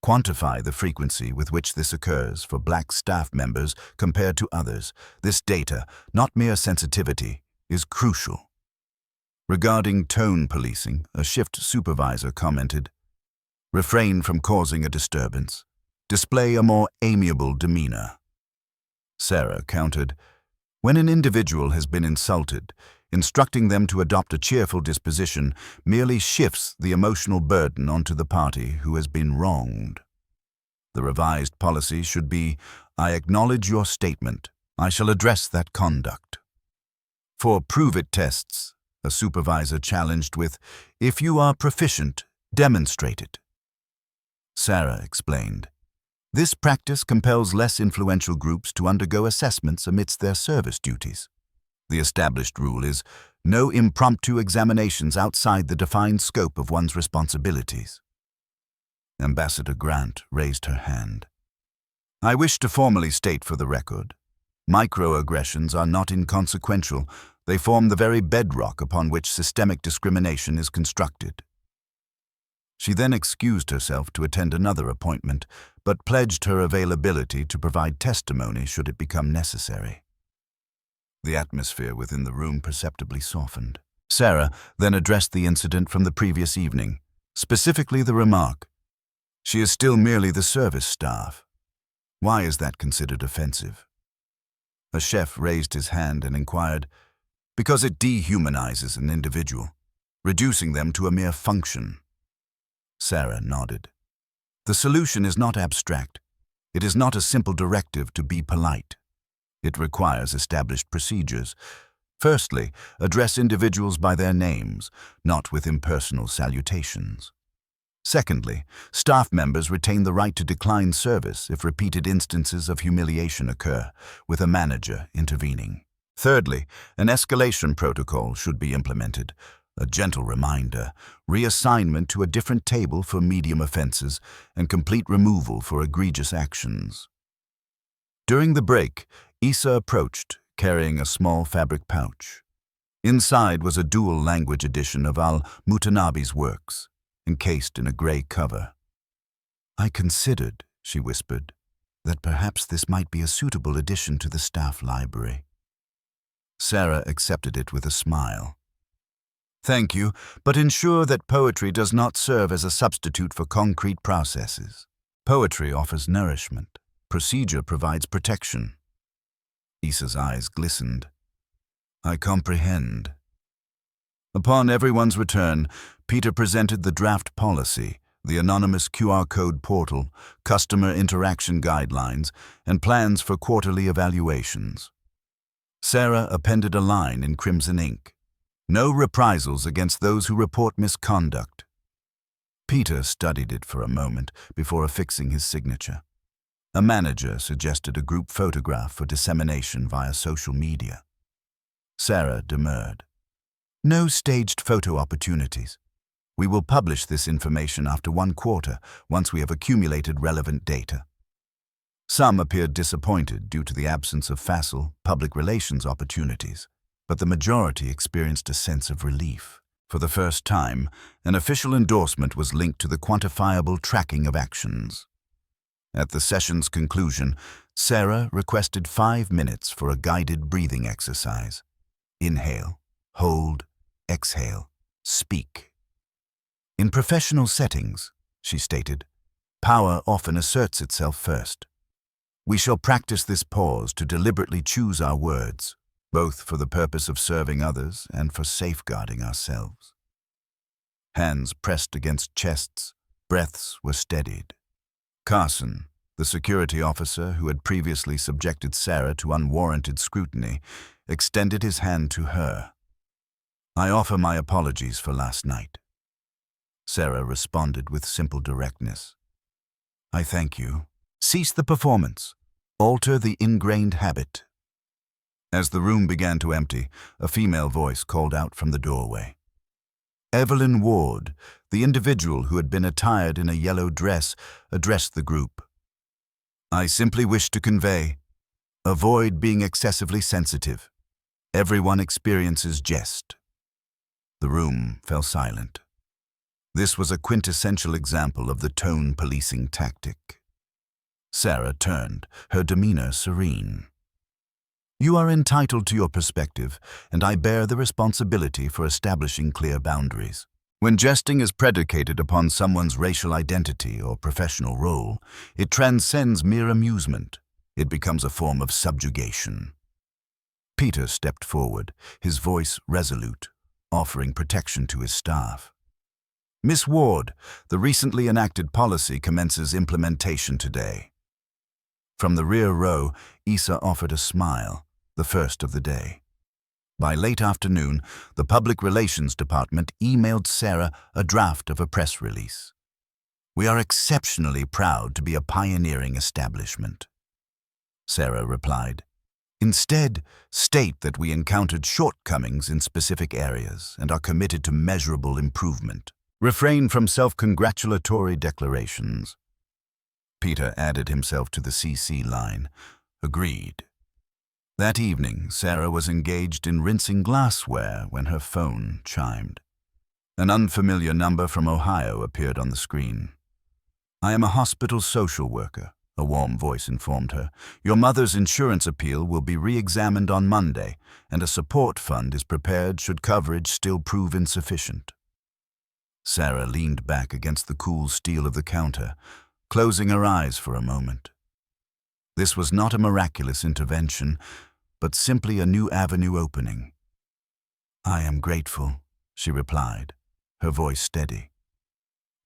Quantify the frequency with which this occurs for Black staff members compared to others. This data, not mere sensitivity, is crucial. Regarding tone policing, a shift supervisor commented, refrain from causing a disturbance. Display a more amiable demeanor. Sarah countered, when an individual has been insulted, instructing them to adopt a cheerful disposition merely shifts the emotional burden onto the party who has been wronged. The revised policy should be, I acknowledge your statement. I shall address that conduct. For prove-it tests, a supervisor challenged with, if you are proficient, demonstrate it. Sarah explained, this practice compels less influential groups to undergo assessments amidst their service duties. The established rule is no impromptu examinations outside the defined scope of one's responsibilities. Ambassador Grant raised her hand. I wish to formally state for the record, microaggressions are not inconsequential. They form the very bedrock upon which systemic discrimination is constructed. She then excused herself to attend another appointment, but pledged her availability to provide testimony should it become necessary. The atmosphere within the room perceptibly softened. Sarah then addressed the incident from the previous evening, specifically the remark, she is still merely the service staff. Why is that considered offensive? A chef raised his hand and inquired, because it dehumanizes an individual, reducing them to a mere function. Sarah nodded. The solution is not abstract. It is not a simple directive to be polite. It requires established procedures. Firstly, address individuals by their names, not with impersonal salutations. Secondly, staff members retain the right to decline service if repeated instances of humiliation occur, with a manager intervening. Thirdly, an escalation protocol should be implemented. A gentle reminder, reassignment to a different table for medium offenses, and complete removal for egregious actions. During the break, Isa approached, carrying a small fabric pouch. Inside was a dual-language edition of al-Mutanabi's works, encased in a gray cover. I considered, she whispered, that perhaps this might be a suitable addition to the staff library. Sarah accepted it with a smile. Thank you, but ensure that poetry does not serve as a substitute for concrete processes. Poetry offers nourishment. Procedure provides protection. Isa's eyes glistened. I comprehend. Upon everyone's return, Peter presented the draft policy, the anonymous QR code portal, customer interaction guidelines, and plans for quarterly evaluations. Sarah appended a line in crimson ink. No reprisals against those who report misconduct. Peter studied it for a moment before affixing his signature. A manager suggested a group photograph for dissemination via social media. Sarah demurred. No staged photo opportunities. We will publish this information after 1 quarter, once we have accumulated relevant data. Some appeared disappointed due to the absence of facile public relations opportunities, but the majority experienced a sense of relief. For the first time, an official endorsement was linked to the quantifiable tracking of actions. At the session's conclusion, Sarah requested 5 minutes for a guided breathing exercise. Inhale, hold, exhale, speak. In professional settings, she stated, power often asserts itself first. We shall practice this pause to deliberately choose our words, both for the purpose of serving others and for safeguarding ourselves. Hands pressed against chests, breaths were steadied. Carson, the security officer who had previously subjected Sarah to unwarranted scrutiny, extended his hand to her. I offer my apologies for last night. Sarah responded with simple directness. I thank you. Cease the performance. Alter the ingrained habit. As the room began to empty, a female voice called out from the doorway. Evelyn Ward, the individual who had been attired in a yellow dress, addressed the group. I simply wish to convey, avoid being excessively sensitive. Everyone experiences jest. The room fell silent. This was a quintessential example of the tone policing tactic. Sarah turned, her demeanor serene. You are entitled to your perspective, and I bear the responsibility for establishing clear boundaries. When jesting is predicated upon someone's racial identity or professional role, it transcends mere amusement. It becomes a form of subjugation. Peter stepped forward, his voice resolute, offering protection to his staff. Miss Ward, the recently enacted policy commences implementation today. From the rear row, Issa offered a smile, the first of the day. By late afternoon, the Public Relations Department emailed Sarah a draft of a press release. We are exceptionally proud to be a pioneering establishment. Sarah replied, Instead, state that we encountered shortcomings in specific areas and are committed to measurable improvement. Refrain from self-congratulatory declarations. Peter added himself to the CC line. Agreed. That evening, Sarah was engaged in rinsing glassware when her phone chimed. An unfamiliar number from Ohio appeared on the screen. I am a hospital social worker, a warm voice informed her. Your mother's insurance appeal will be re-examined on Monday, and a support fund is prepared should coverage still prove insufficient. Sarah leaned back against the cool steel of the counter, closing her eyes for a moment. This was not a miraculous intervention, but simply a new avenue opening. I am grateful, she replied, her voice steady.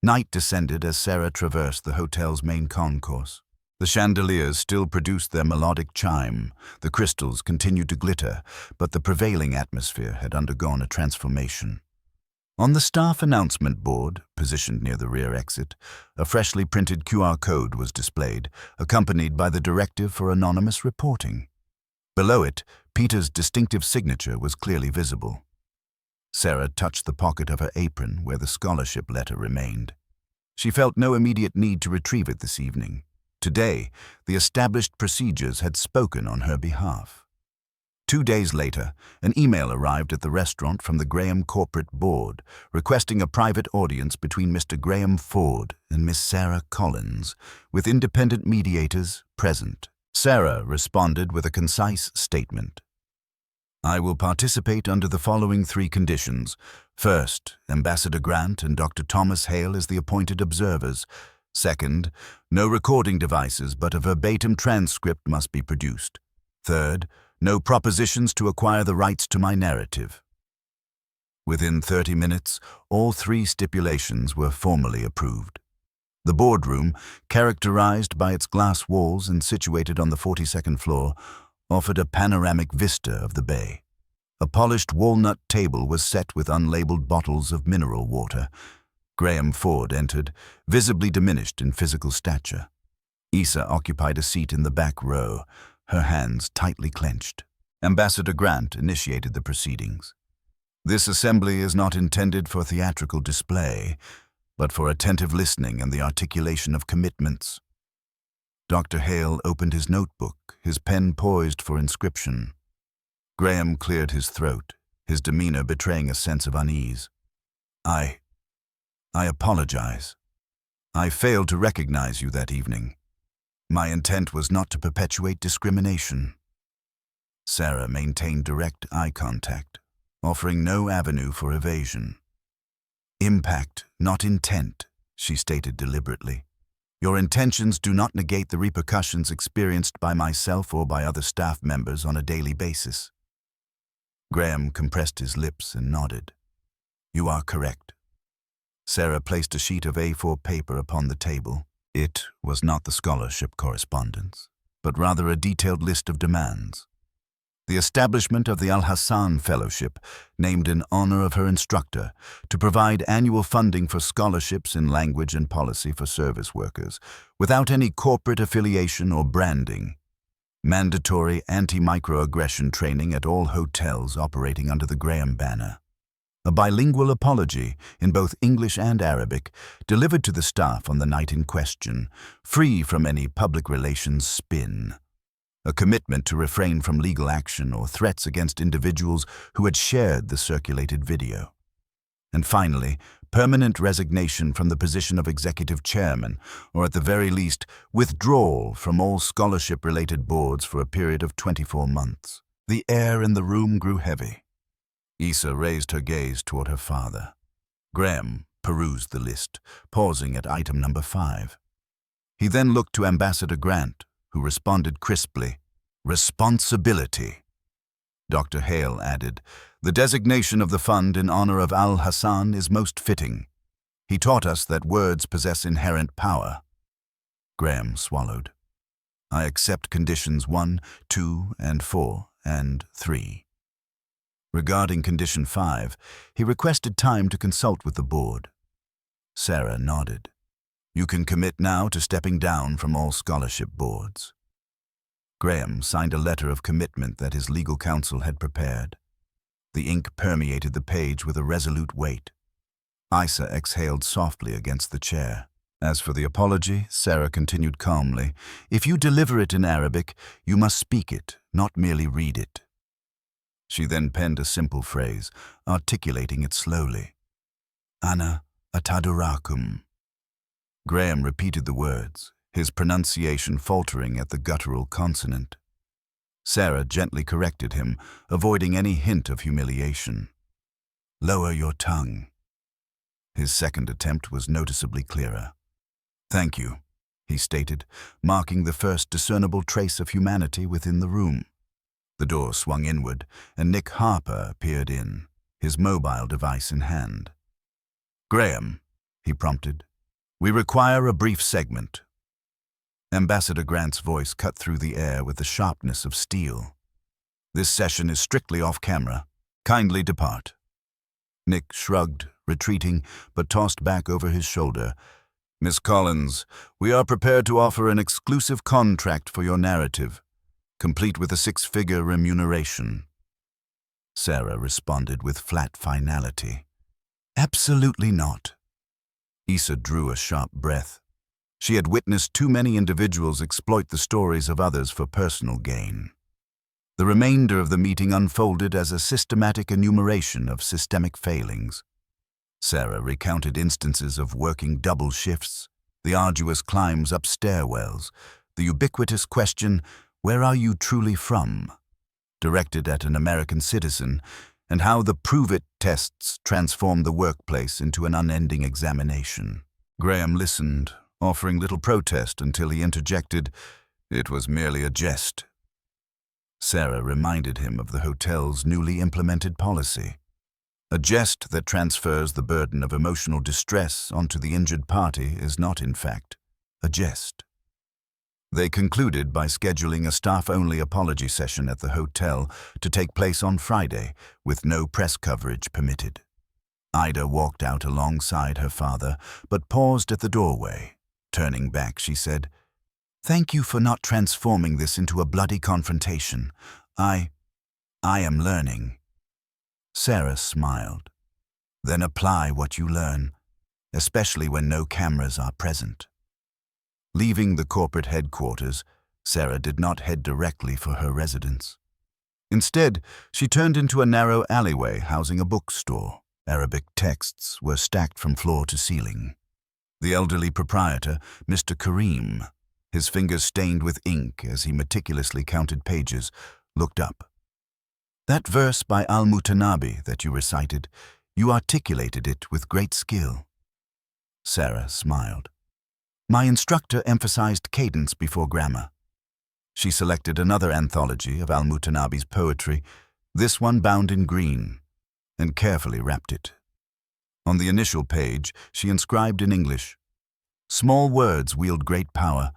Night descended as Sarah traversed the hotel's main concourse. The chandeliers still produced their melodic chime, the crystals continued to glitter, but the prevailing atmosphere had undergone a transformation. On the staff announcement board, positioned near the rear exit, a freshly printed QR code was displayed, accompanied by the directive for anonymous reporting. Below it, Peter's distinctive signature was clearly visible. Sarah touched the pocket of her apron where the scholarship letter remained. She felt no immediate need to retrieve it this evening. Today, the established procedures had spoken on her behalf. 2 days later, an email arrived at the restaurant from the Graham Corporate Board, requesting a private audience between Mr. Graham Ford and Miss Sarah Collins, with independent mediators present. Sarah responded with a concise statement. I will participate under the following 3 conditions. First, Ambassador Grant and Dr. Thomas Hale as the appointed observers. Second, no recording devices but a verbatim transcript must be produced. Third, No propositions to acquire the rights to my narrative. Within 30 minutes, all 3 stipulations were formally approved. The boardroom, characterized by its glass walls and situated on the 42nd floor, offered a panoramic vista of the bay. A polished walnut table was set with unlabeled bottles of mineral water. Graham Ford entered, visibly diminished in physical stature. Issa occupied a seat in the back row, her hands tightly clenched. Ambassador Grant initiated the proceedings. This assembly is not intended for theatrical display, but for attentive listening and the articulation of commitments. Dr. Hale opened his notebook, his pen poised for inscription. Graham cleared his throat, his demeanor betraying a sense of unease. I apologize. I failed to recognize you that evening. My intent was not to perpetuate discrimination. Sarah maintained direct eye contact, offering no avenue for evasion. Impact, not intent, she stated deliberately. Your intentions do not negate the repercussions experienced by myself or by other staff members on a daily basis. Graham compressed his lips and nodded. You are correct. Sarah placed a sheet of A4 paper upon the table. It was not the scholarship correspondence, but rather a detailed list of demands. The establishment of the Al-Hassan Fellowship, named in honor of her instructor, to provide annual funding for scholarships in language and policy for service workers, without any corporate affiliation or branding. Mandatory anti-microaggression training at all hotels operating under the Graham banner. A bilingual apology, in both English and Arabic, delivered to the staff on the night in question, free from any public relations spin. A commitment to refrain from legal action or threats against individuals who had shared the circulated video. And finally, permanent resignation from the position of executive chairman, or at the very least, withdrawal from all scholarship-related boards for a period of 24 months. The air in the room grew heavy. Issa raised her gaze toward her father. Graham perused the list, pausing at item number 5. He then looked to Ambassador Grant, who responded crisply, "Responsibility." Dr. Hale added, "The designation of the fund in honor of Al-Hassan is most fitting. He taught us that words possess inherent power." Graham swallowed. "I accept conditions 1, 2, and 4, and 3. Regarding condition 5, he requested time to consult with the board. Sarah nodded. "You can commit now to stepping down from all scholarship boards." Graham signed a letter of commitment that his legal counsel had prepared. The ink permeated the page with a resolute weight. Issa exhaled softly against the chair. As for the apology, Sarah continued calmly, "If you deliver it in Arabic, you must speak it, not merely read it." She then penned a simple phrase, articulating it slowly. "Ana atadurakum." Graham repeated the words, his pronunciation faltering at the guttural consonant. Sarah gently corrected him, avoiding any hint of humiliation. "Lower your tongue." His second attempt was noticeably clearer. "Thank you," he stated, marking the first discernible trace of humanity within the room. The door swung inward, and Nick Harper peered in, his mobile device in hand. "Graham," he prompted, "we require a brief segment." Ambassador Grant's voice cut through the air with the sharpness of steel. "This session is strictly off-camera. Kindly depart." Nick shrugged, retreating, but tossed back over his shoulder. "Miss Collins, we are prepared to offer an exclusive contract for your narrative, complete with a 6-figure remuneration." Sarah responded with flat finality. "Absolutely not." Issa drew a sharp breath. She had witnessed too many individuals exploit the stories of others for personal gain. The remainder of the meeting unfolded as a systematic enumeration of systemic failings. Sarah recounted instances of working double shifts, the arduous climbs up stairwells, the ubiquitous question, "Where are you truly from?" directed at an American citizen, and how the prove-it tests transformed the workplace into an unending examination. Graham listened, offering little protest until he interjected, "It was merely a jest." Sarah reminded him of the hotel's newly implemented policy, a jest that transfers the burden of emotional distress onto the injured party is not, in fact, a jest. They concluded by scheduling a staff-only apology session at the hotel to take place on Friday, with no press coverage permitted. Ida walked out alongside her father, but paused at the doorway. Turning back, she said, "Thank you for not transforming this into a bloody confrontation. I am learning." Sarah smiled. "Then apply what you learn, especially when no cameras are present." Leaving the corporate headquarters, Sarah did not head directly for her residence. Instead, she turned into a narrow alleyway housing a bookstore. Arabic texts were stacked from floor to ceiling. The elderly proprietor, Mr. Karim, his fingers stained with ink as he meticulously counted pages, looked up. "That verse by Al-Mutanabi that you recited, you articulated it with great skill." Sarah smiled. "My instructor emphasized cadence before grammar." She selected another anthology of Al-Mutanabi's poetry, this one bound in green, and carefully wrapped it. On the initial page, she inscribed in English, "Small words wield great power.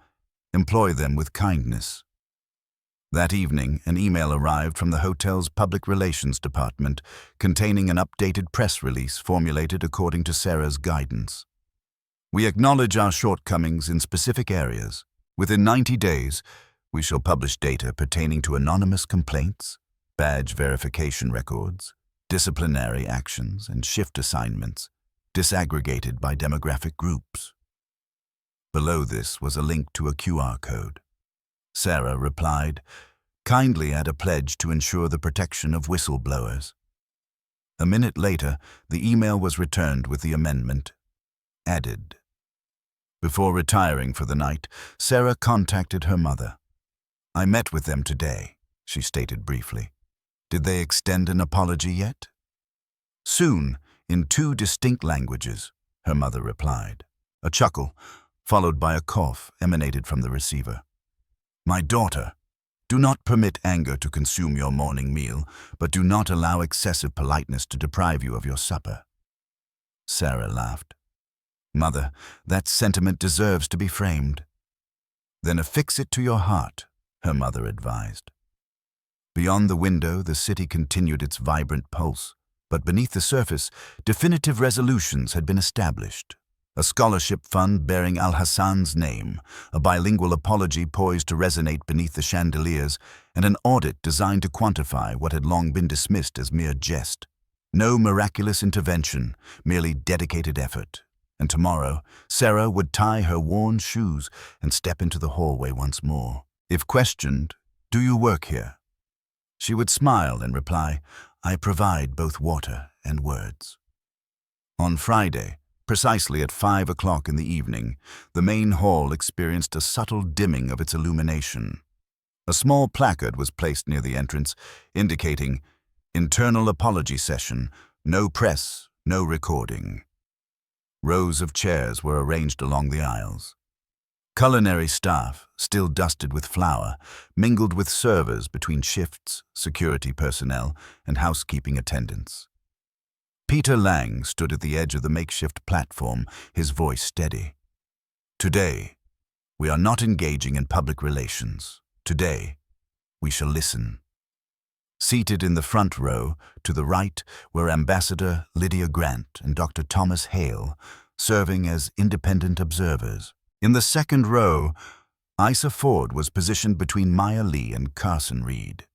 Employ them with kindness." That evening, an email arrived from the hotel's public relations department containing an updated press release formulated according to Sarah's guidance. "We acknowledge our shortcomings in specific areas. Within 90 days, we shall publish data pertaining to anonymous complaints, badge verification records, disciplinary actions, and shift assignments, disaggregated by demographic groups." Below this was a link to a QR code. Sarah replied, "Kindly add a pledge to ensure the protection of whistleblowers." A minute later, the email was returned with the amendment, "Added." Before retiring for the night, Sarah contacted her mother. "I met with them today," she stated briefly. "Did they extend an apology yet?" "Soon, in 2 distinct languages," her mother replied. A chuckle, followed by a cough, emanated from the receiver. "My daughter, do not permit anger to consume your morning meal, but do not allow excessive politeness to deprive you of your supper." Sarah laughed. "Mother, that sentiment deserves to be framed." "Then affix it to your heart," her mother advised. Beyond the window, the city continued its vibrant pulse, but beneath the surface, definitive resolutions had been established. A scholarship fund bearing Al-Hassan's name, a bilingual apology poised to resonate beneath the chandeliers, and an audit designed to quantify what had long been dismissed as mere jest. No miraculous intervention, merely dedicated effort. And tomorrow, Sarah would tie her worn shoes and step into the hallway once more. If questioned, "Do you work here?" she would smile and reply, "I provide both water and words." On Friday, precisely at 5 o'clock in the evening, the main hall experienced a subtle dimming of its illumination. A small placard was placed near the entrance, indicating, "Internal apology session, no press, no recording." Rows of chairs were arranged along the aisles. Culinary staff, still dusted with flour, mingled with servers between shifts, security personnel, and housekeeping attendants. Peter Lang stood at the edge of the makeshift platform, his voice steady. "Today, we are not engaging in public relations. Today, we shall listen." Seated in the front row, to the right, were Ambassador Lydia Grant and Dr. Thomas Hale, serving as independent observers. In the second row, Isa Ford was positioned between Maya Lee and Carson Reed.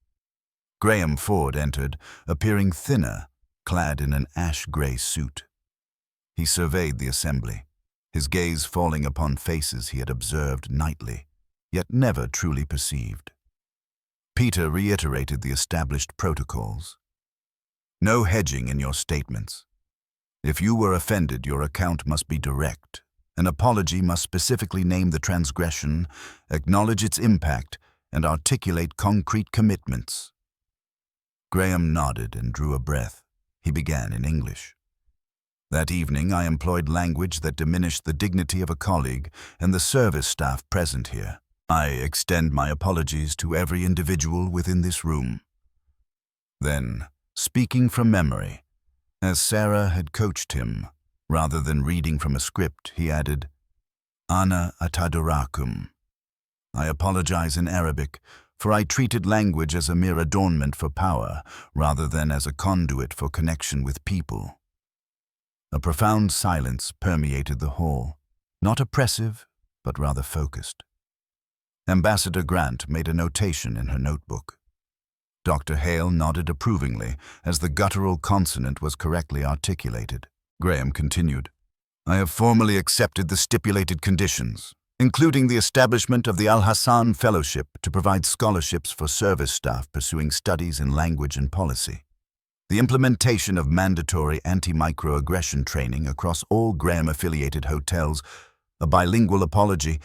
Graham Ford entered, appearing thinner, clad in an ash-gray suit. He surveyed the assembly, his gaze falling upon faces he had observed nightly, yet never truly perceived. Peter reiterated the established protocols. "No hedging in your statements. If you were offended, your account must be direct. An apology must specifically name the transgression, acknowledge its impact, and articulate concrete commitments." Graham nodded and drew a breath. He began in English. "That evening I employed language that diminished the dignity of a colleague and the service staff present here. I extend my apologies to every individual within this room. Then, speaking from memory, as Sarah had coached him, rather than reading from a script, he added, Ana atadurakum. I apologize in Arabic, for I treated language as a mere adornment for power, rather than as a conduit for connection with people. A profound silence permeated the hall, not oppressive, but rather focused. Ambassador Grant made a notation in her notebook. Dr. Hale nodded approvingly as the guttural consonant was correctly articulated. Graham continued, I have formally accepted the stipulated conditions, including the establishment of the Al-Hassan Fellowship to provide scholarships for service staff pursuing studies in language and policy, the implementation of mandatory anti-microaggression training across all Graham-affiliated hotels, a bilingual apology,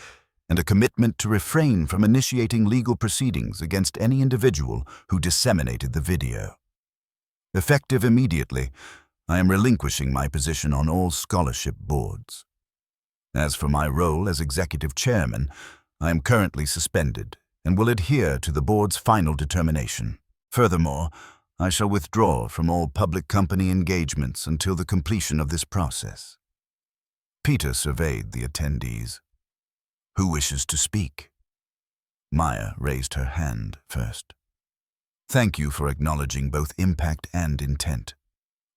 and a commitment to refrain from initiating legal proceedings against any individual who disseminated the video. Effective immediately, I am relinquishing my position on all scholarship boards. As for my role as executive chairman, I am currently suspended and will adhere to the board's final determination. Furthermore, I shall withdraw from all public company engagements until the completion of this process. Peter surveyed the attendees. Who wishes to speak? Maya raised her hand first. Thank you for acknowledging both impact and intent.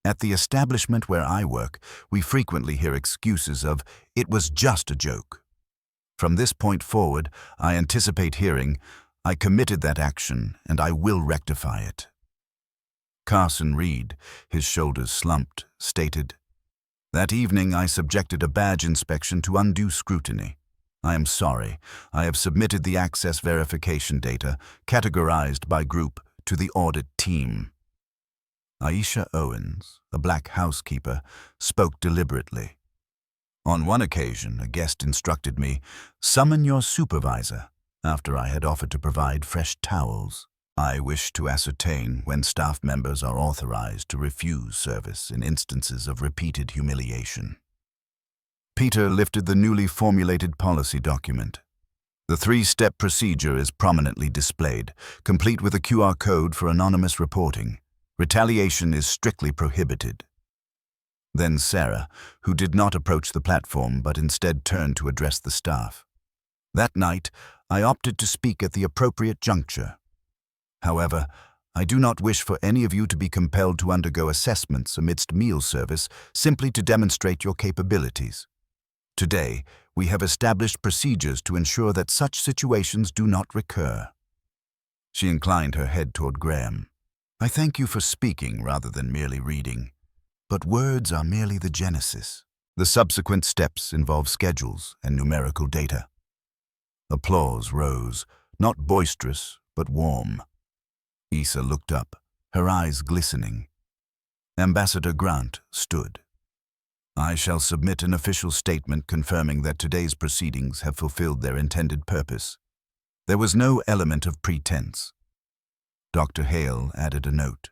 At the establishment where I work, we frequently hear excuses of, it was just a joke. From this point forward, I anticipate hearing, I committed that action and I will rectify it. Carson Reed, his shoulders slumped, stated, That evening I subjected a badge inspection to undue scrutiny. I am sorry. I have submitted the access verification data, categorized by group, to the audit team. Aisha Owens, a black housekeeper, spoke deliberately. On one occasion, a guest instructed me, summon your supervisor, after I had offered to provide fresh towels. I wish to ascertain when staff members are authorized to refuse service in instances of repeated humiliation. Peter lifted the newly formulated policy document. The 3-step procedure is prominently displayed, complete with a QR code for anonymous reporting. Retaliation is strictly prohibited. Then Sarah, who did not approach the platform but instead turned to address the staff. That night, I opted to speak at the appropriate juncture. However, I do not wish for any of you to be compelled to undergo assessments amidst meal service simply to demonstrate your capabilities. Today, we have established procedures to ensure that such situations do not recur. She inclined her head toward Graham. I thank you for speaking rather than merely reading, but words are merely the genesis. The subsequent steps involve schedules and numerical data. Applause rose, not boisterous, but warm. Issa looked up, her eyes glistening. Ambassador Grant stood. I shall submit an official statement confirming that today's proceedings have fulfilled their intended purpose. There was no element of pretense. Dr. Hale added a note.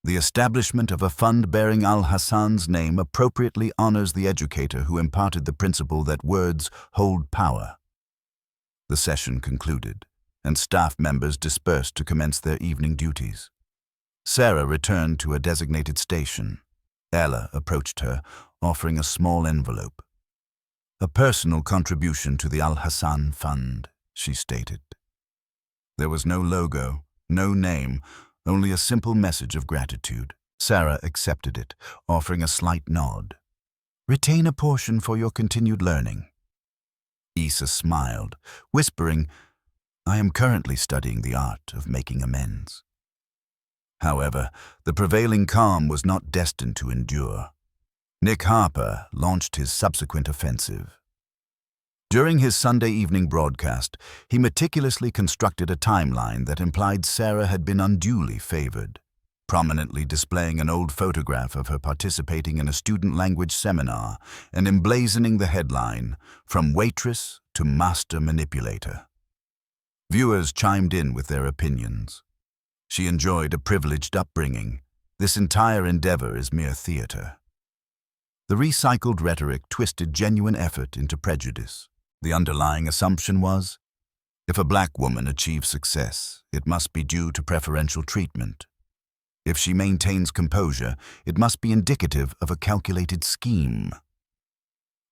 The establishment of a fund bearing Al-Hassan's name appropriately honors the educator who imparted the principle that words hold power. The session concluded, and staff members dispersed to commence their evening duties. Sarah returned to a designated station. Ella approached her, offering a small envelope. A personal contribution to the Al-Hassan Fund, she stated. There was no logo, no name, only a simple message of gratitude. Sarah accepted it, offering a slight nod. Retain a portion for your continued learning. Issa smiled, whispering, I am currently studying the art of making amends. However, the prevailing calm was not destined to endure. Nick Harper launched his subsequent offensive. During his Sunday evening broadcast, he meticulously constructed a timeline that implied Sarah had been unduly favored, prominently displaying an old photograph of her participating in a student language seminar and emblazoning the headline, From Waitress to Master Manipulator. Viewers chimed in with their opinions. She enjoyed a privileged upbringing. This entire endeavor is mere theater. The recycled rhetoric twisted genuine effort into prejudice. The underlying assumption was, If a black woman achieves success, it must be due to preferential treatment. If she maintains composure, it must be indicative of a calculated scheme.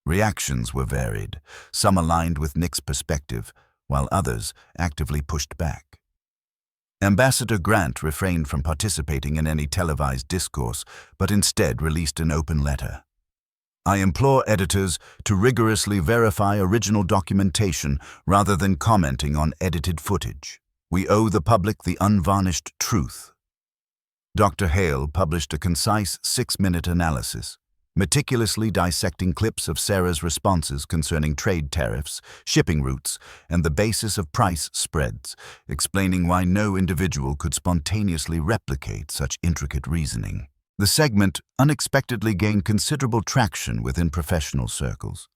Reactions were varied, some aligned with Nick's perspective, while others actively pushed back. Ambassador Grant refrained from participating in any televised discourse, but instead released an open letter. I implore editors to rigorously verify original documentation rather than commenting on edited footage. We owe the public the unvarnished truth. Dr. Hale published a concise 6-minute analysis, meticulously dissecting clips of Sarah's responses concerning trade tariffs, shipping routes, and the basis of price spreads, explaining why no individual could spontaneously replicate such intricate reasoning. The segment unexpectedly gained considerable traction within professional circles.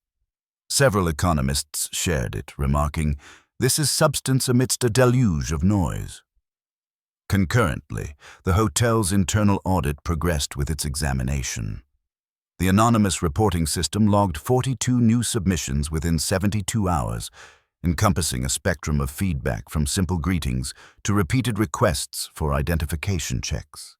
Several economists shared it, remarking, "This is substance amidst a deluge of noise." Concurrently, the hotel's internal audit progressed with its examination. The anonymous reporting system logged 42 new submissions within 72 hours, encompassing a spectrum of feedback from simple greetings to repeated requests for identification checks.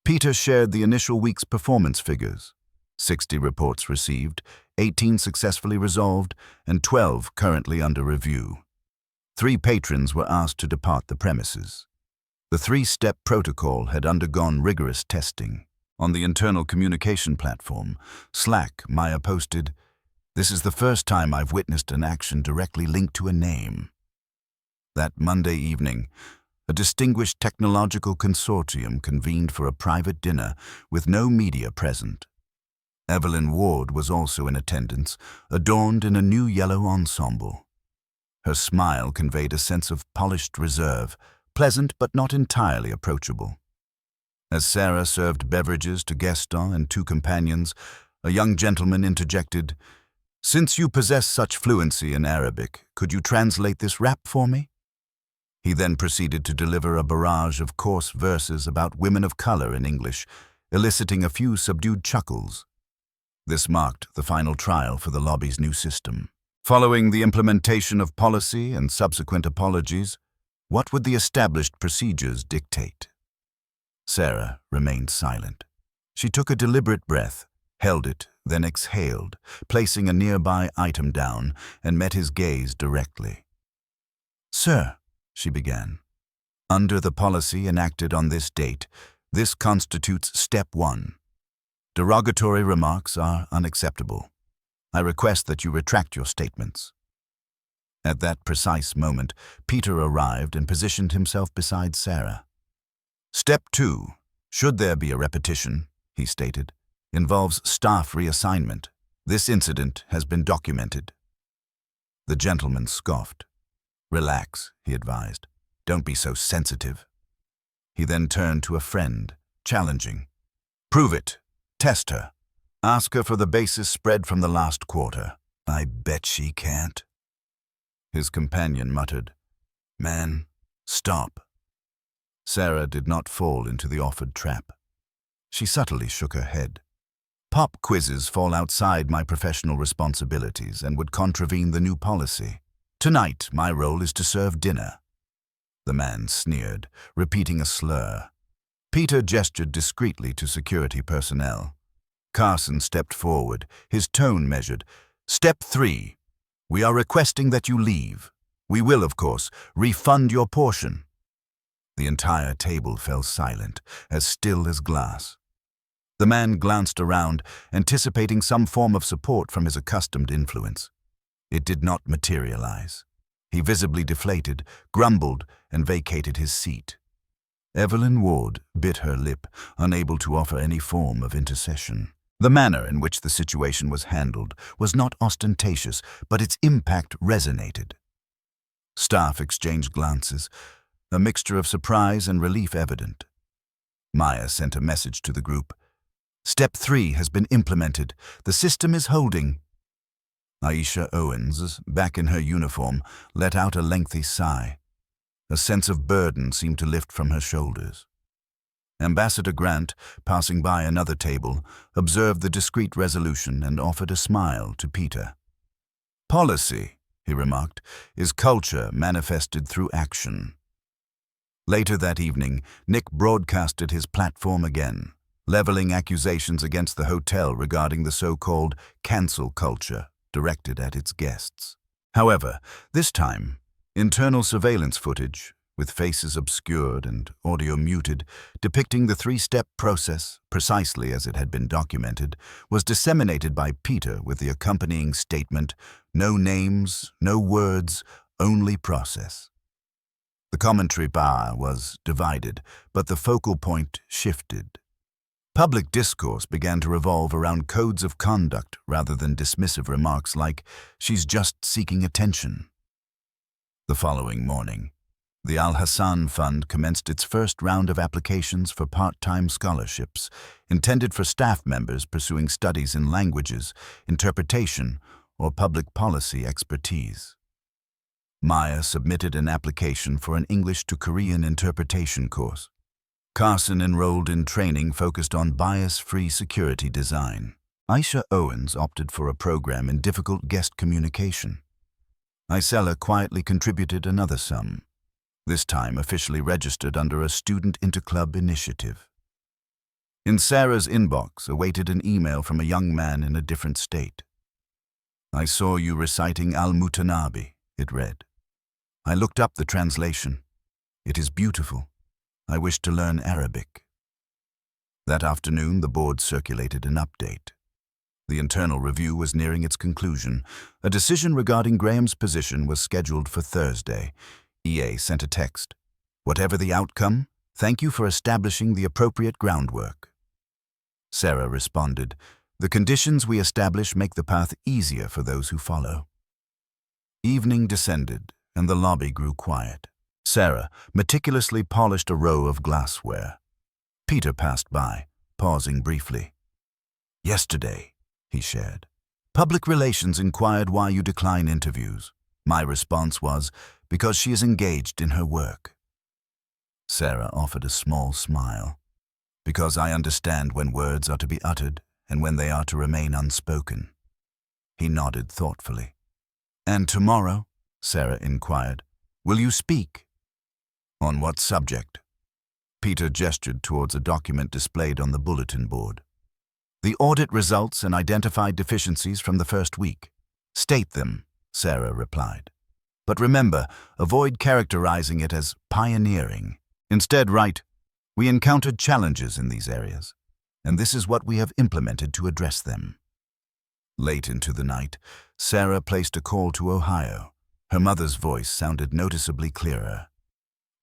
Peter shared the initial week's performance figures: 60 reports received, 18 successfully resolved, and 12 currently under review. 3 patrons were asked to depart the premises. The 3-step protocol had undergone rigorous testing. On the internal communication platform, Slack, Maya posted, "This is the first time I've witnessed an action directly linked to a name." That Monday evening, a distinguished technological consortium convened for a private dinner with no media present. Evelyn Ward was also in attendance, adorned in a new yellow ensemble. Her smile conveyed a sense of polished reserve, pleasant but not entirely approachable. As Sarah served beverages to Gaston and 2 companions, a young gentleman interjected, "Since you possess such fluency in Arabic, could you translate this rap for me?" He then proceeded to deliver a barrage of coarse verses about women of color in English, eliciting a few subdued chuckles. This marked the final trial for the lobby's new system. Following the implementation of policy and subsequent apologies, what would the established procedures dictate? Sarah remained silent. She took a deliberate breath, held it, then exhaled, placing a nearby item down, and met his gaze directly. "Sir," she began, "under the policy enacted on this date, this constitutes Step 1. Derogatory remarks are unacceptable. I request that you retract your statements." At that precise moment, Peter arrived and positioned himself beside Sarah. "Step 2, should there be a repetition," he stated, "involves staff reassignment. This incident has been documented." The gentleman scoffed. "Relax," he advised. "Don't be so sensitive." He then turned to a friend, challenging, "Prove it. Test her. Ask her for the basis spread from the last quarter." "I bet she can't." His companion muttered, "Man, stop." Sarah did not fall into the offered trap. She subtly shook her head. "Pop quizzes fall outside my professional responsibilities and would contravene the new policy. Tonight, my role is to serve dinner." The man sneered, repeating a slur. Peter gestured discreetly to security personnel. Carson stepped forward, his tone measured. "Step 3. We are requesting that you leave. We will, of course, refund your portion." The entire table fell silent, as still as glass. The man glanced around, anticipating some form of support from his accustomed influence. It did not materialize. He visibly deflated, grumbled, and vacated his seat. Evelyn Ward bit her lip, unable to offer any form of intercession. The manner in which the situation was handled was not ostentatious, but its impact resonated. Staff exchanged glances, a mixture of surprise and relief evident. Maya sent a message to the group. "Step 3 has been implemented. The system is holding." Aisha Owens, back in her uniform, let out a lengthy sigh. A sense of burden seemed to lift from her shoulders. Ambassador Grant, passing by another table, observed the discreet resolution and offered a smile to Peter. "Policy," he remarked, is culture manifested through action. Later that evening, Nick broadcasted his platform again, leveling accusations against the hotel regarding the so-called cancel culture directed at its guests. However, this time, internal surveillance footage, with faces obscured and audio muted, depicting the three-step process precisely as it had been documented, was disseminated by Peter with the accompanying statement, "No names, no words, only process." The commentary bar was divided, but the focal point shifted. Public discourse began to revolve around codes of conduct rather than dismissive remarks like, "She's just seeking attention." The following morning, the Al-Hassan Fund commenced its first round of applications for part-time scholarships, intended for staff members pursuing studies in languages, interpretation, or public policy expertise. Maya submitted an application for an English to Korean interpretation course. Carson enrolled in training focused on bias-free security design. Aisha Owens opted for a program in difficult guest communication. Isella quietly contributed another sum, this time officially registered under a student interclub initiative. In Sarah's inbox awaited an email from a young man in a different state. "I saw you reciting Al-Mutanabi," it read. "I looked up the translation. It is beautiful. I wish to learn Arabic." That afternoon, the board circulated an update. The internal review was nearing its conclusion. A decision regarding Graham's position was scheduled for Thursday. EA sent a text. "Whatever the outcome, thank you for establishing the appropriate groundwork." Sarah responded, "The conditions we establish make the path easier for those who follow." Evening descended, and the lobby grew quiet. Sarah meticulously polished a row of glassware. Peter passed by, pausing briefly. "Yesterday," he shared, "Public Relations inquired why you decline interviews. My response was, because she is engaged in her work." Sarah offered a small smile. "Because I understand when words are to be uttered and when they are to remain unspoken." He nodded thoughtfully. "And tomorrow," Sarah inquired, "will you speak?" "On what subject?" Peter gestured towards a document displayed on the bulletin board. "The audit results and identified deficiencies from the first week." "State them," Sarah replied. "But remember, avoid characterizing it as pioneering. Instead, write, 'We encountered challenges in these areas, and this is what we have implemented to address them.'" Late into the night, Sarah placed a call to Ohio. Her mother's voice sounded noticeably clearer.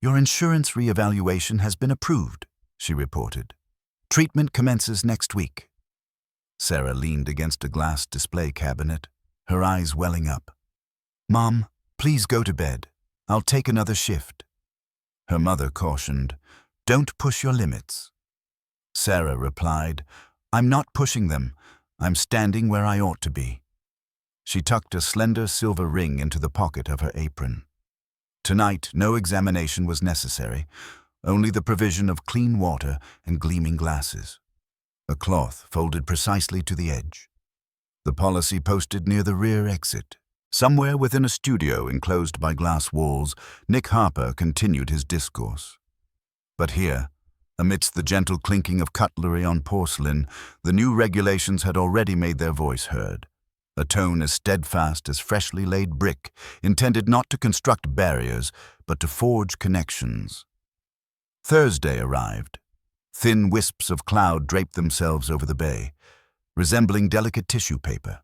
"Your insurance reevaluation has been approved," she reported. "Treatment commences next week." Sarah leaned against a glass display cabinet, her eyes welling up. "Mom, please go to bed. I'll take another shift." Her mother cautioned, "Don't push your limits." Sarah replied, "I'm not pushing them. I'm standing where I ought to be." She tucked a slender silver ring into the pocket of her apron. Tonight, no examination was necessary, only the provision of clean water and gleaming glasses. A cloth folded precisely to the edge. The policy posted near the rear exit. Somewhere within a studio enclosed by glass walls, Nick Harper continued his discourse. But here, amidst the gentle clinking of cutlery on porcelain, the new regulations had already made their voice heard. A tone as steadfast as freshly laid brick, intended not to construct barriers, but to forge connections. Thursday arrived. Thin wisps of cloud draped themselves over the bay, resembling delicate tissue paper.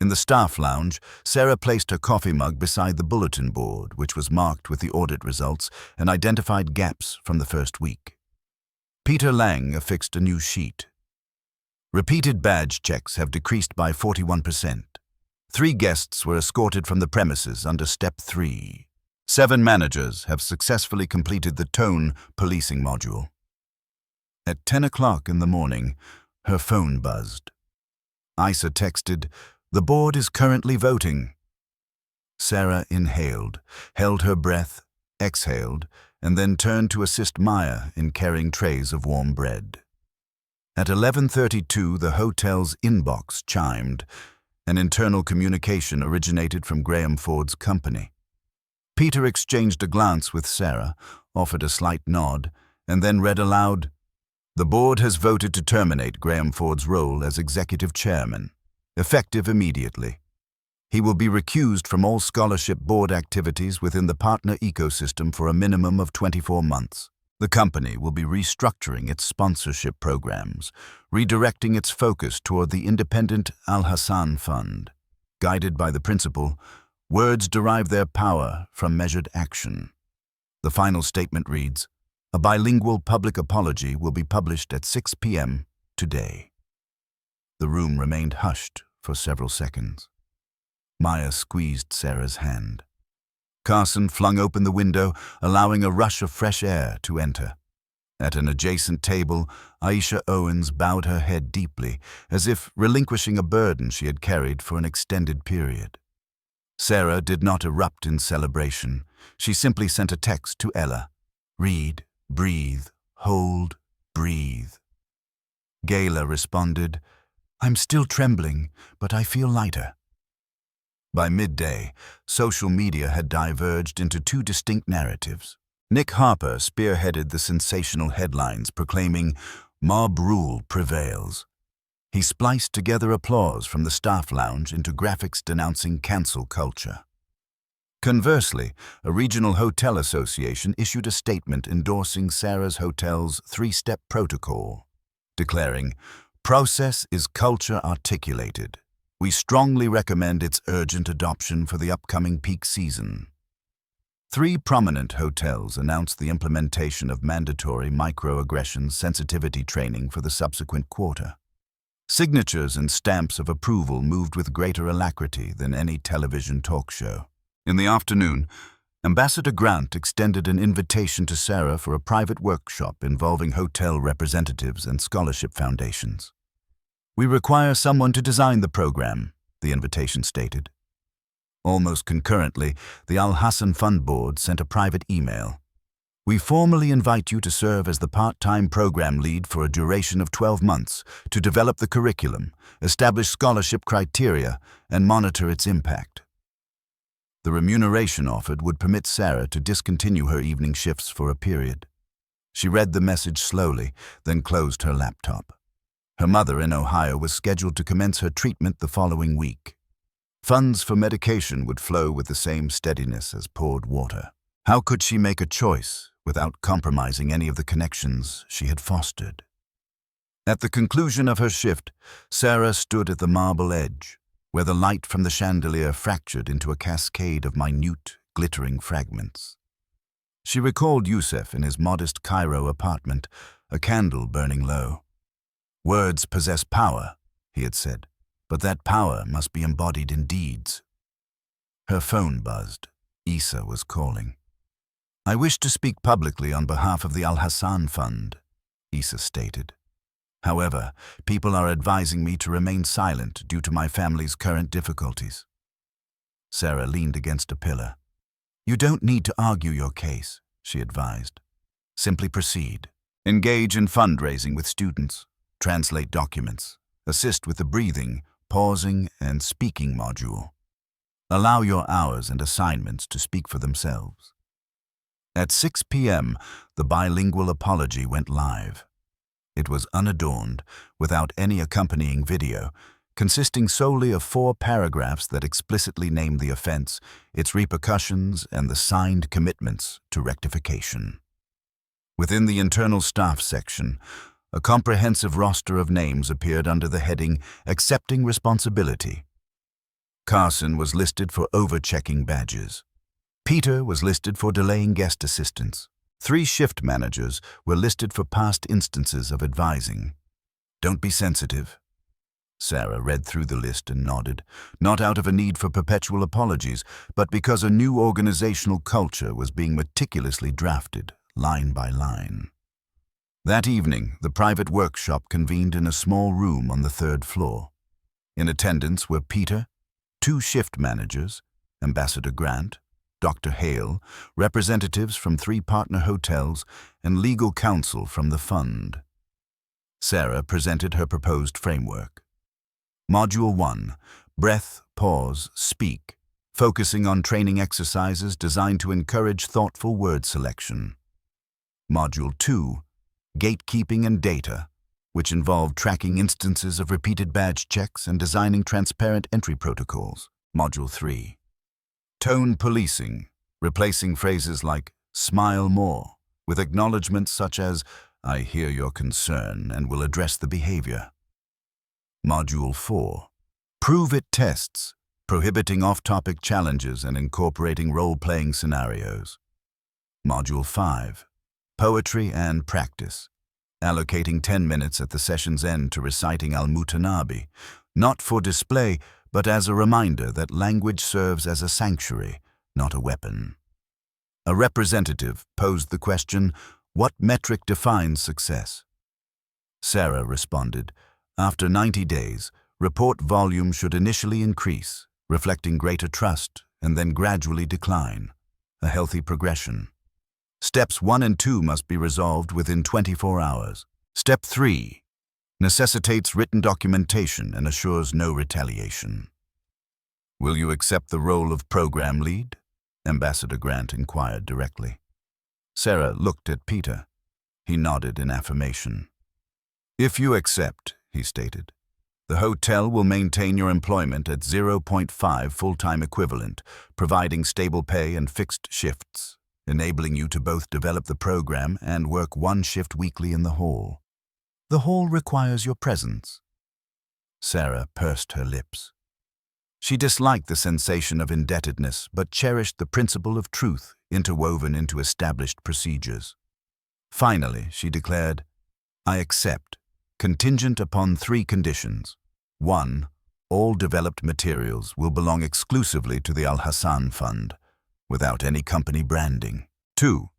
In the staff lounge, Sarah placed her coffee mug beside the bulletin board, which was marked with the audit results and identified gaps from the first week. Peter Lang affixed a new sheet. Repeated badge checks have decreased by 41%. 3 guests were escorted from the premises under Step 3. 7 managers have successfully completed the tone policing module. At 10 o'clock in the morning, her phone buzzed. Isa texted, "The board is currently voting." Sarah inhaled, held her breath, exhaled, and then turned to assist Maya in carrying trays of warm bread. At 11:32, the hotel's inbox chimed, An internal communication originated from Graham Ford's company. Peter exchanged a glance with Sarah, offered a slight nod, and then read aloud, "The board has voted to terminate Graham Ford's role as executive chairman, effective immediately. He will be recused from all scholarship board activities within the partner ecosystem for a minimum of 24 months. The company will be restructuring its sponsorship programs, redirecting its focus toward the independent Al-Hassan Fund. Guided by the principle, words derive their power from measured action." The final statement reads, "A bilingual public apology will be published at 6 p.m. today." The room remained hushed for several seconds. Maya squeezed Sarah's hand. Carson flung open the window, allowing a rush of fresh air to enter. At an adjacent table, Aisha Owens bowed her head deeply, as if relinquishing a burden she had carried for an extended period. Sarah did not erupt in celebration. She simply sent a text to Ella. "Read, breathe, hold, breathe." Gayla responded, "I'm still trembling, but I feel lighter." By midday, social media had diverged into two distinct narratives. Nick Harper spearheaded the sensational headlines proclaiming, "Mob rule prevails." He spliced together applause from the staff lounge into graphics denouncing cancel culture. Conversely, a regional hotel association issued a statement endorsing Sarah's hotel's three-step protocol, declaring, "Process is culture articulated. We strongly recommend its urgent adoption for the upcoming peak season." 3 prominent hotels announced the implementation of mandatory microaggression sensitivity training for the subsequent quarter. Signatures and stamps of approval moved with greater alacrity than any television talk show. In the afternoon, Ambassador Grant extended an invitation to Sarah for a private workshop involving hotel representatives and scholarship foundations. "We require someone to design the program," the invitation stated. Almost concurrently, the Al-Hassan Fund Board sent a private email. "We formally invite you to serve as the part-time program lead for a duration of 12 months to develop the curriculum, establish scholarship criteria, and monitor its impact." The remuneration offered would permit Sarah to discontinue her evening shifts for a period. She read the message slowly, then closed her laptop. Her mother in Ohio was scheduled to commence her treatment the following week. Funds for medication would flow with the same steadiness as poured water. How could she make a choice without compromising any of the connections she had fostered? At the conclusion of her shift, Sarah stood at the marble edge, where the light from the chandelier fractured into a cascade of minute, glittering fragments. She recalled Youssef in his modest Cairo apartment, a candle burning low. "Words possess power," he had said, "but that power must be embodied in deeds." Her phone buzzed. Issa was calling. "I wish to speak publicly on behalf of the Al-Hassan Fund," Issa stated. "However, people are advising me to remain silent due to my family's current difficulties." Sarah leaned against a pillar. "You don't need to argue your case," she advised. "Simply proceed. Engage in fundraising with students. Translate documents. Assist with the breathing, pausing, and speaking module. Allow your hours and assignments to speak for themselves." At 6 p.m., the bilingual apology went live. It was unadorned, without any accompanying video, consisting solely of 4 paragraphs that explicitly named the offense, its repercussions, and the signed commitments to rectification. Within the internal staff section, a comprehensive roster of names appeared under the heading "Accepting Responsibility." Carson was listed for overchecking badges. Peter was listed for delaying guest assistance. 3 shift managers were listed for past instances of advising. "Don't be sensitive." Sarah read through the list and nodded, not out of a need for perpetual apologies, but because a new organizational culture was being meticulously drafted, line by line. That evening, the private workshop convened in a small room on the 3rd floor. In attendance were Peter, 2 shift managers, Ambassador Grant, Dr. Hale, representatives from 3 partner hotels, and legal counsel from the fund. Sarah presented her proposed framework. Module 1. Breath, pause, speak. Focusing on training exercises designed to encourage thoughtful word selection. Module 2. Gatekeeping and data, which involve tracking instances of repeated badge checks and designing transparent entry protocols. Module 3. Tone policing, replacing phrases like "smile more" with acknowledgments such as "I hear your concern and will address the behavior." Module 4. Prove it tests, prohibiting off-topic challenges and incorporating role-playing scenarios. Module 5. Poetry and practice, allocating 10 minutes at the session's end to reciting Al-Mutanabi, not for display, but as a reminder that language serves as a sanctuary, not a weapon. A representative posed the question, "What metric defines success?" Sarah responded, "After 90 days, report volume should initially increase, reflecting greater trust, and then gradually decline. A healthy progression. Steps 1 and 2 must be resolved within 24 hours. Step 3 necessitates written documentation and assures no retaliation." "Will you accept the role of program lead?" Ambassador Grant inquired directly. Sarah looked at Peter. He nodded in affirmation. "If you accept," he stated, "the hotel will maintain your employment at 0.5 full-time equivalent, providing stable pay and fixed shifts, enabling you to both develop the program and work one shift weekly in the hall. The hall requires your presence." Sarah pursed her lips. She disliked the sensation of indebtedness, but cherished the principle of truth interwoven into established procedures. Finally, she declared, "I accept, contingent upon 3 conditions. 1. All developed materials will belong exclusively to the Al-Hassan Fund, without any company branding. 2.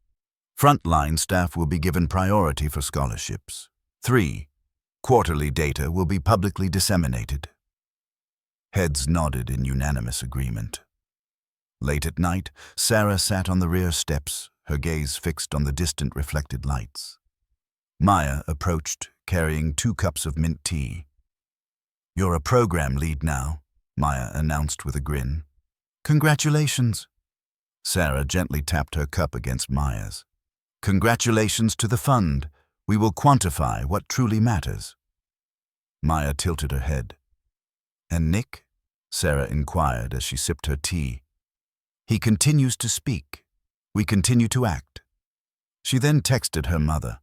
Frontline staff will be given priority for scholarships. 3. Quarterly data will be publicly disseminated." Heads nodded in unanimous agreement. Late at night, Sarah sat on the rear steps, her gaze fixed on the distant reflected lights. Maya approached, carrying 2 cups of mint tea. "You're a program lead now," Maya announced with a grin. "Congratulations." Sarah gently tapped her cup against Maya's. "Congratulations to the fund. We will quantify what truly matters." Maya tilted her head. "And Nick?" Sarah inquired as she sipped her tea. "He continues to speak. We continue to act." She then texted her mother,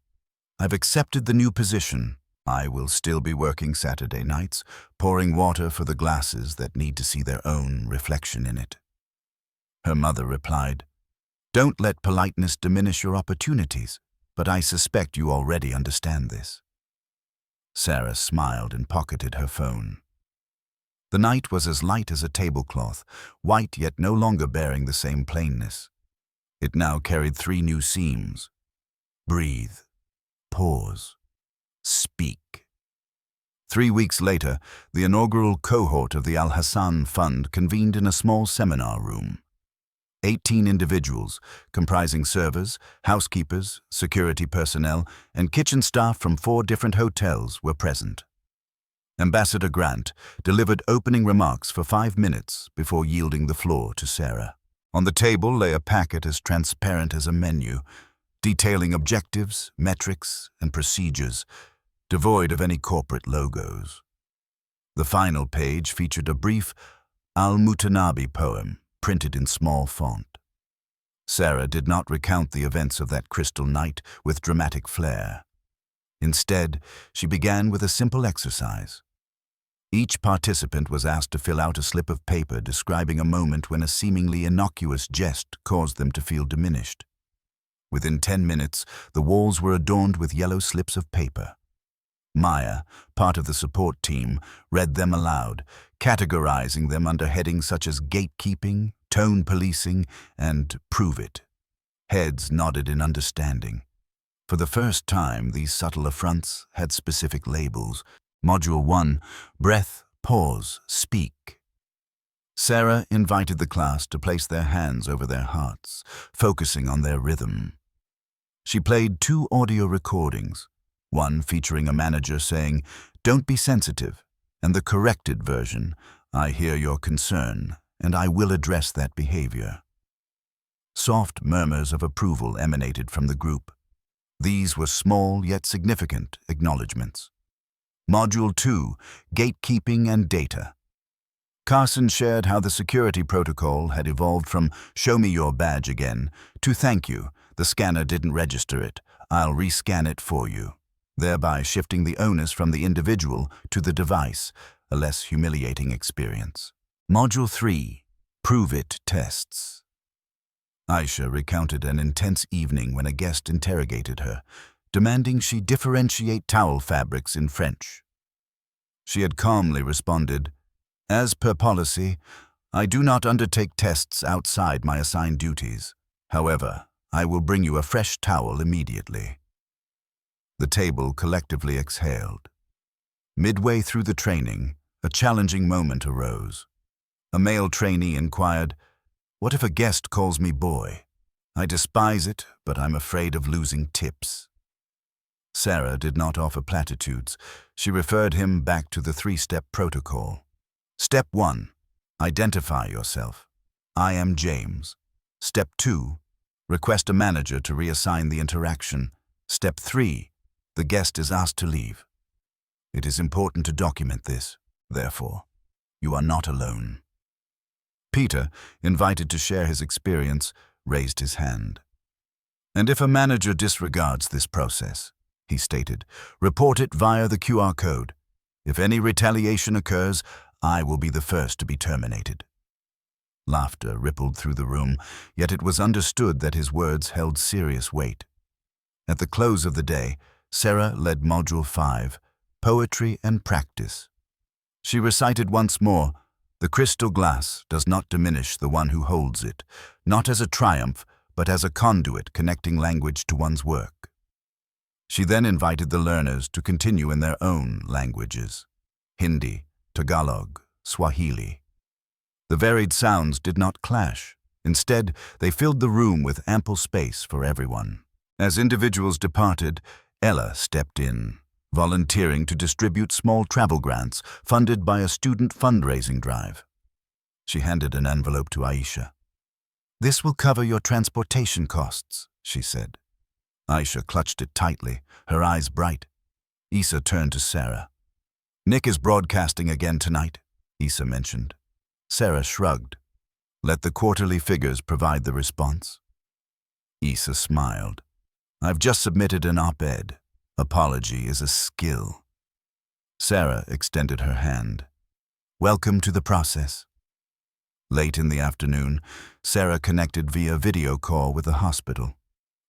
"I've accepted the new position. I will still be working Saturday nights, pouring water for the glasses that need to see their own reflection in it." Her mother replied, "Don't let politeness diminish your opportunities, but I suspect you already understand this." Sarah smiled and pocketed her phone. The night was as light as a tablecloth, white yet no longer bearing the same plainness. It now carried 3 new seams. Breathe. Pause. Speak. 3 weeks later, the inaugural cohort of the Al-Hassan Fund convened in a small seminar room. 18 individuals, comprising servers, housekeepers, security personnel, and kitchen staff from 4 different hotels, were present. Ambassador Grant delivered opening remarks for 5 minutes before yielding the floor to Sarah. On the table lay a packet as transparent as a menu, detailing objectives, metrics, and procedures, devoid of any corporate logos. The final page featured a brief Al-Mutanabi poem, printed in small font. Sarah did not recount the events of that crystal night with dramatic flair. Instead, she began with a simple exercise. Each participant was asked to fill out a slip of paper describing a moment when a seemingly innocuous jest caused them to feel diminished. Within 10 minutes, the walls were adorned with yellow slips of paper. Maya, part of the support team, read them aloud, categorizing them under headings such as gatekeeping, tone policing, and prove it. Heads nodded in understanding. For the first time, these subtle affronts had specific labels. Module 1, Breath, Pause, Speak. Sarah invited the class to place their hands over their hearts, focusing on their rhythm. She played 2 audio recordings, one featuring a manager saying, "Don't be sensitive," And the corrected version, I hear your concern, and I will address that behavior. Soft murmurs of approval emanated from the group. These were small yet significant acknowledgments. Module 2, Gatekeeping and Data. Carson shared how the security protocol had evolved from "show me your badge again" to "thank you, the scanner didn't register it, I'll rescan it for you," thereby shifting the onus from the individual to the device, a less humiliating experience. Module 3, Prove It Tests. Aisha recounted an intense evening when a guest interrogated her, demanding she differentiate towel fabrics in French. She had calmly responded, "As per policy, I do not undertake tests outside my assigned duties. However, I will bring you a fresh towel immediately." The table collectively exhaled. Midway through the training, a challenging moment arose. A male trainee inquired, "What if a guest calls me boy? I despise it, but I'm afraid of losing tips." Sarah did not offer platitudes. She referred him back to the 3-step protocol. Step 1, identify yourself. I am James. Step 2, request a manager to reassign the interaction. Step 3, the guest is asked to leave. It is important to document this, therefore. You are not alone. Peter, invited to share his experience, raised his hand. "And if a manager disregards this process," he stated, "report it via the QR code. If any retaliation occurs, I will be the first to be terminated." Laughter rippled through the room, yet it was understood that his words held serious weight. At the close of the day, Sarah led Module 5, Poetry and Practice. She recited once more, "The crystal glass does not diminish the one who holds it, not as a triumph, but as a conduit connecting language to one's work." She then invited the learners to continue in their own languages: Hindi, Tagalog, Swahili. The varied sounds did not clash. Instead, they filled the room with ample space for everyone. As individuals departed, Ella stepped in, volunteering to distribute small travel grants funded by a student fundraising drive. She handed an envelope to Aisha. "This will cover your transportation costs," she said. Aisha clutched it tightly, her eyes bright. Issa turned to Sarah. "Nick is broadcasting again tonight," Issa mentioned. Sarah shrugged. "Let the quarterly figures provide the response." Issa smiled. "I've just submitted an op-ed. Apology is a skill." Sarah extended her hand. "Welcome to the process." Late in the afternoon, Sarah connected via video call with the hospital.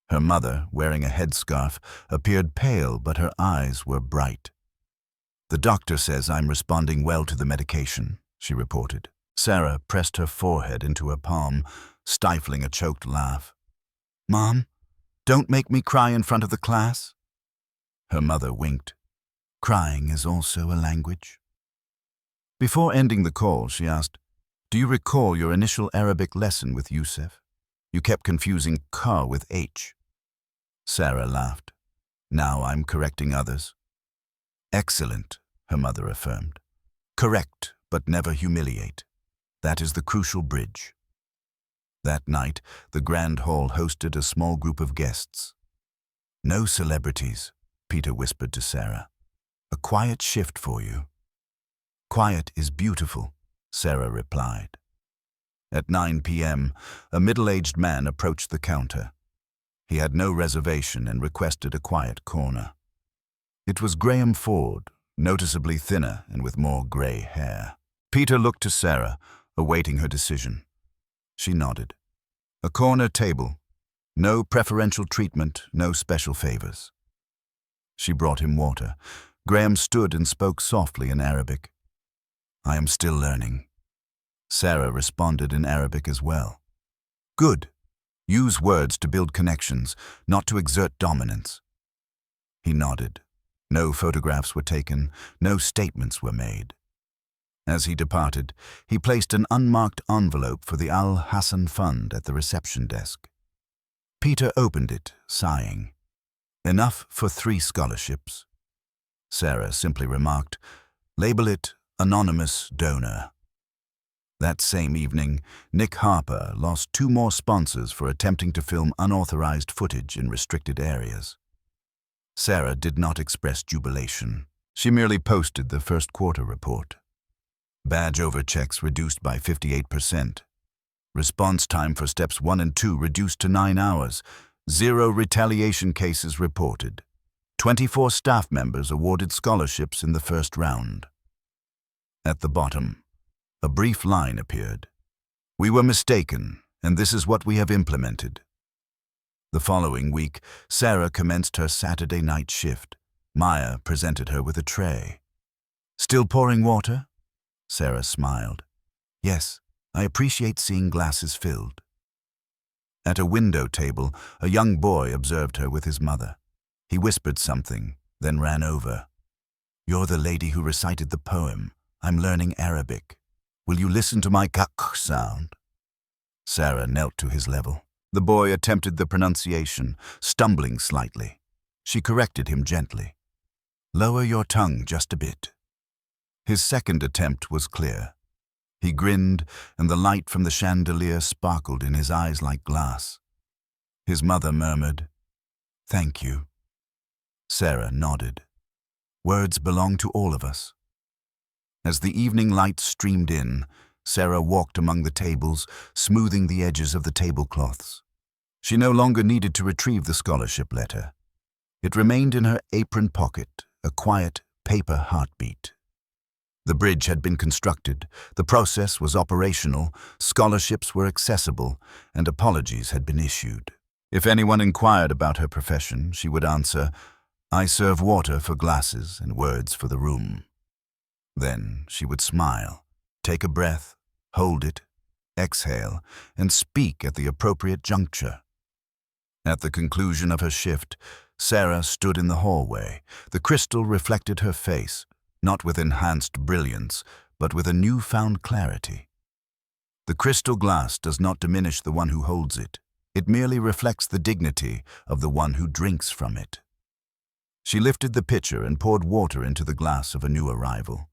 Her mother, wearing a headscarf, appeared pale, but her eyes were bright. "The doctor says I'm responding well to the medication," she reported. Sarah pressed her forehead into her palm, stifling a choked laugh. "Mom, don't make me cry in front of the class." Her mother winked. "Crying is also a language." Before ending the call, she asked, "Do you recall your initial Arabic lesson with Youssef? You kept confusing ka with H." Sarah laughed. "Now I'm correcting others." "Excellent," her mother affirmed. "Correct, but never humiliate. That is the crucial bridge." That night, the Grand Hall hosted a small group of guests. "No celebrities," Peter whispered to Sarah. "A quiet shift for you." "Quiet is beautiful," Sarah replied. At 9 p.m., a middle-aged man approached the counter. He had no reservation and requested a quiet corner. It was Graham Ford, noticeably thinner and with more gray hair. Peter looked to Sarah, awaiting her decision. She nodded. A corner table. No preferential treatment, no special favors. She brought him water. Graham stood and spoke softly in Arabic. "I am still learning." Sarah responded in Arabic as well. "Good. Use words to build connections, not to exert dominance." He nodded. No photographs were taken, no statements were made. As he departed, he placed an unmarked envelope for the Al Hassan Fund at the reception desk. Peter opened it, sighing. "Enough for 3 scholarships." Sarah simply remarked, "Label it Anonymous donor. That same evening, Nick Harper lost 2 more sponsors for attempting to film unauthorized footage in restricted areas. Sarah did not express jubilation. She merely posted the first quarter report. Badge overchecks reduced by 58%. Response time for steps 1 and 2 reduced to 9 hours. 0 retaliation cases reported. 24 staff members awarded scholarships in the first round. At the bottom, a brief line appeared. We were mistaken, and this is what we have implemented. The following week, Sarah commenced her Saturday night shift. Maya presented her with a tray. Still pouring water? Sarah smiled. Yes, I appreciate seeing glasses filled. At a window table, a young boy observed her with his mother. He whispered something, then ran over. You're the lady who recited the poem. I'm learning Arabic. Will you listen to my kak sound? Sarah knelt to his level. The boy attempted the pronunciation, stumbling slightly. She corrected him gently. Lower your tongue just a bit. His second attempt was clear. He grinned, and the light from the chandelier sparkled in his eyes like glass. His mother murmured, Thank you. Sarah nodded. Words belong to all of us. As the evening light streamed in, Sarah walked among the tables, smoothing the edges of the tablecloths. She no longer needed to retrieve the scholarship letter. It remained in her apron pocket, a quiet paper heartbeat. The bridge had been constructed, the process was operational, scholarships were accessible, and apologies had been issued. If anyone inquired about her profession, she would answer, I serve water for glasses and words for the room. Then she would smile, take a breath, hold it, exhale, and speak at the appropriate juncture. At the conclusion of her shift, Sarah stood in the hallway. The crystal reflected her face, not with enhanced brilliance, but with a newfound clarity. The crystal glass does not diminish the one who holds it. It merely reflects the dignity of the one who drinks from it. She lifted the pitcher and poured water into the glass of a new arrival.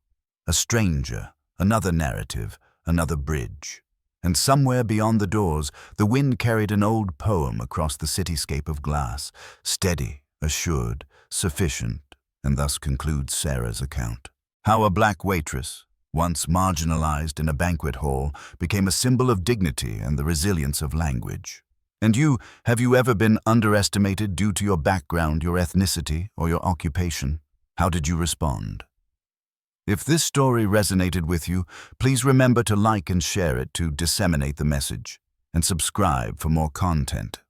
A stranger, another narrative, another bridge. And somewhere beyond the doors, the wind carried an old poem across the cityscape of glass, steady, assured, sufficient, and thus concludes Sarah's account. How a black waitress, once marginalized in a banquet hall, became a symbol of dignity and the resilience of language. And you, have you ever been underestimated due to your background, your ethnicity, or your occupation? How did you respond? If this story resonated with you, please remember to like and share it to disseminate the message, and subscribe for more content.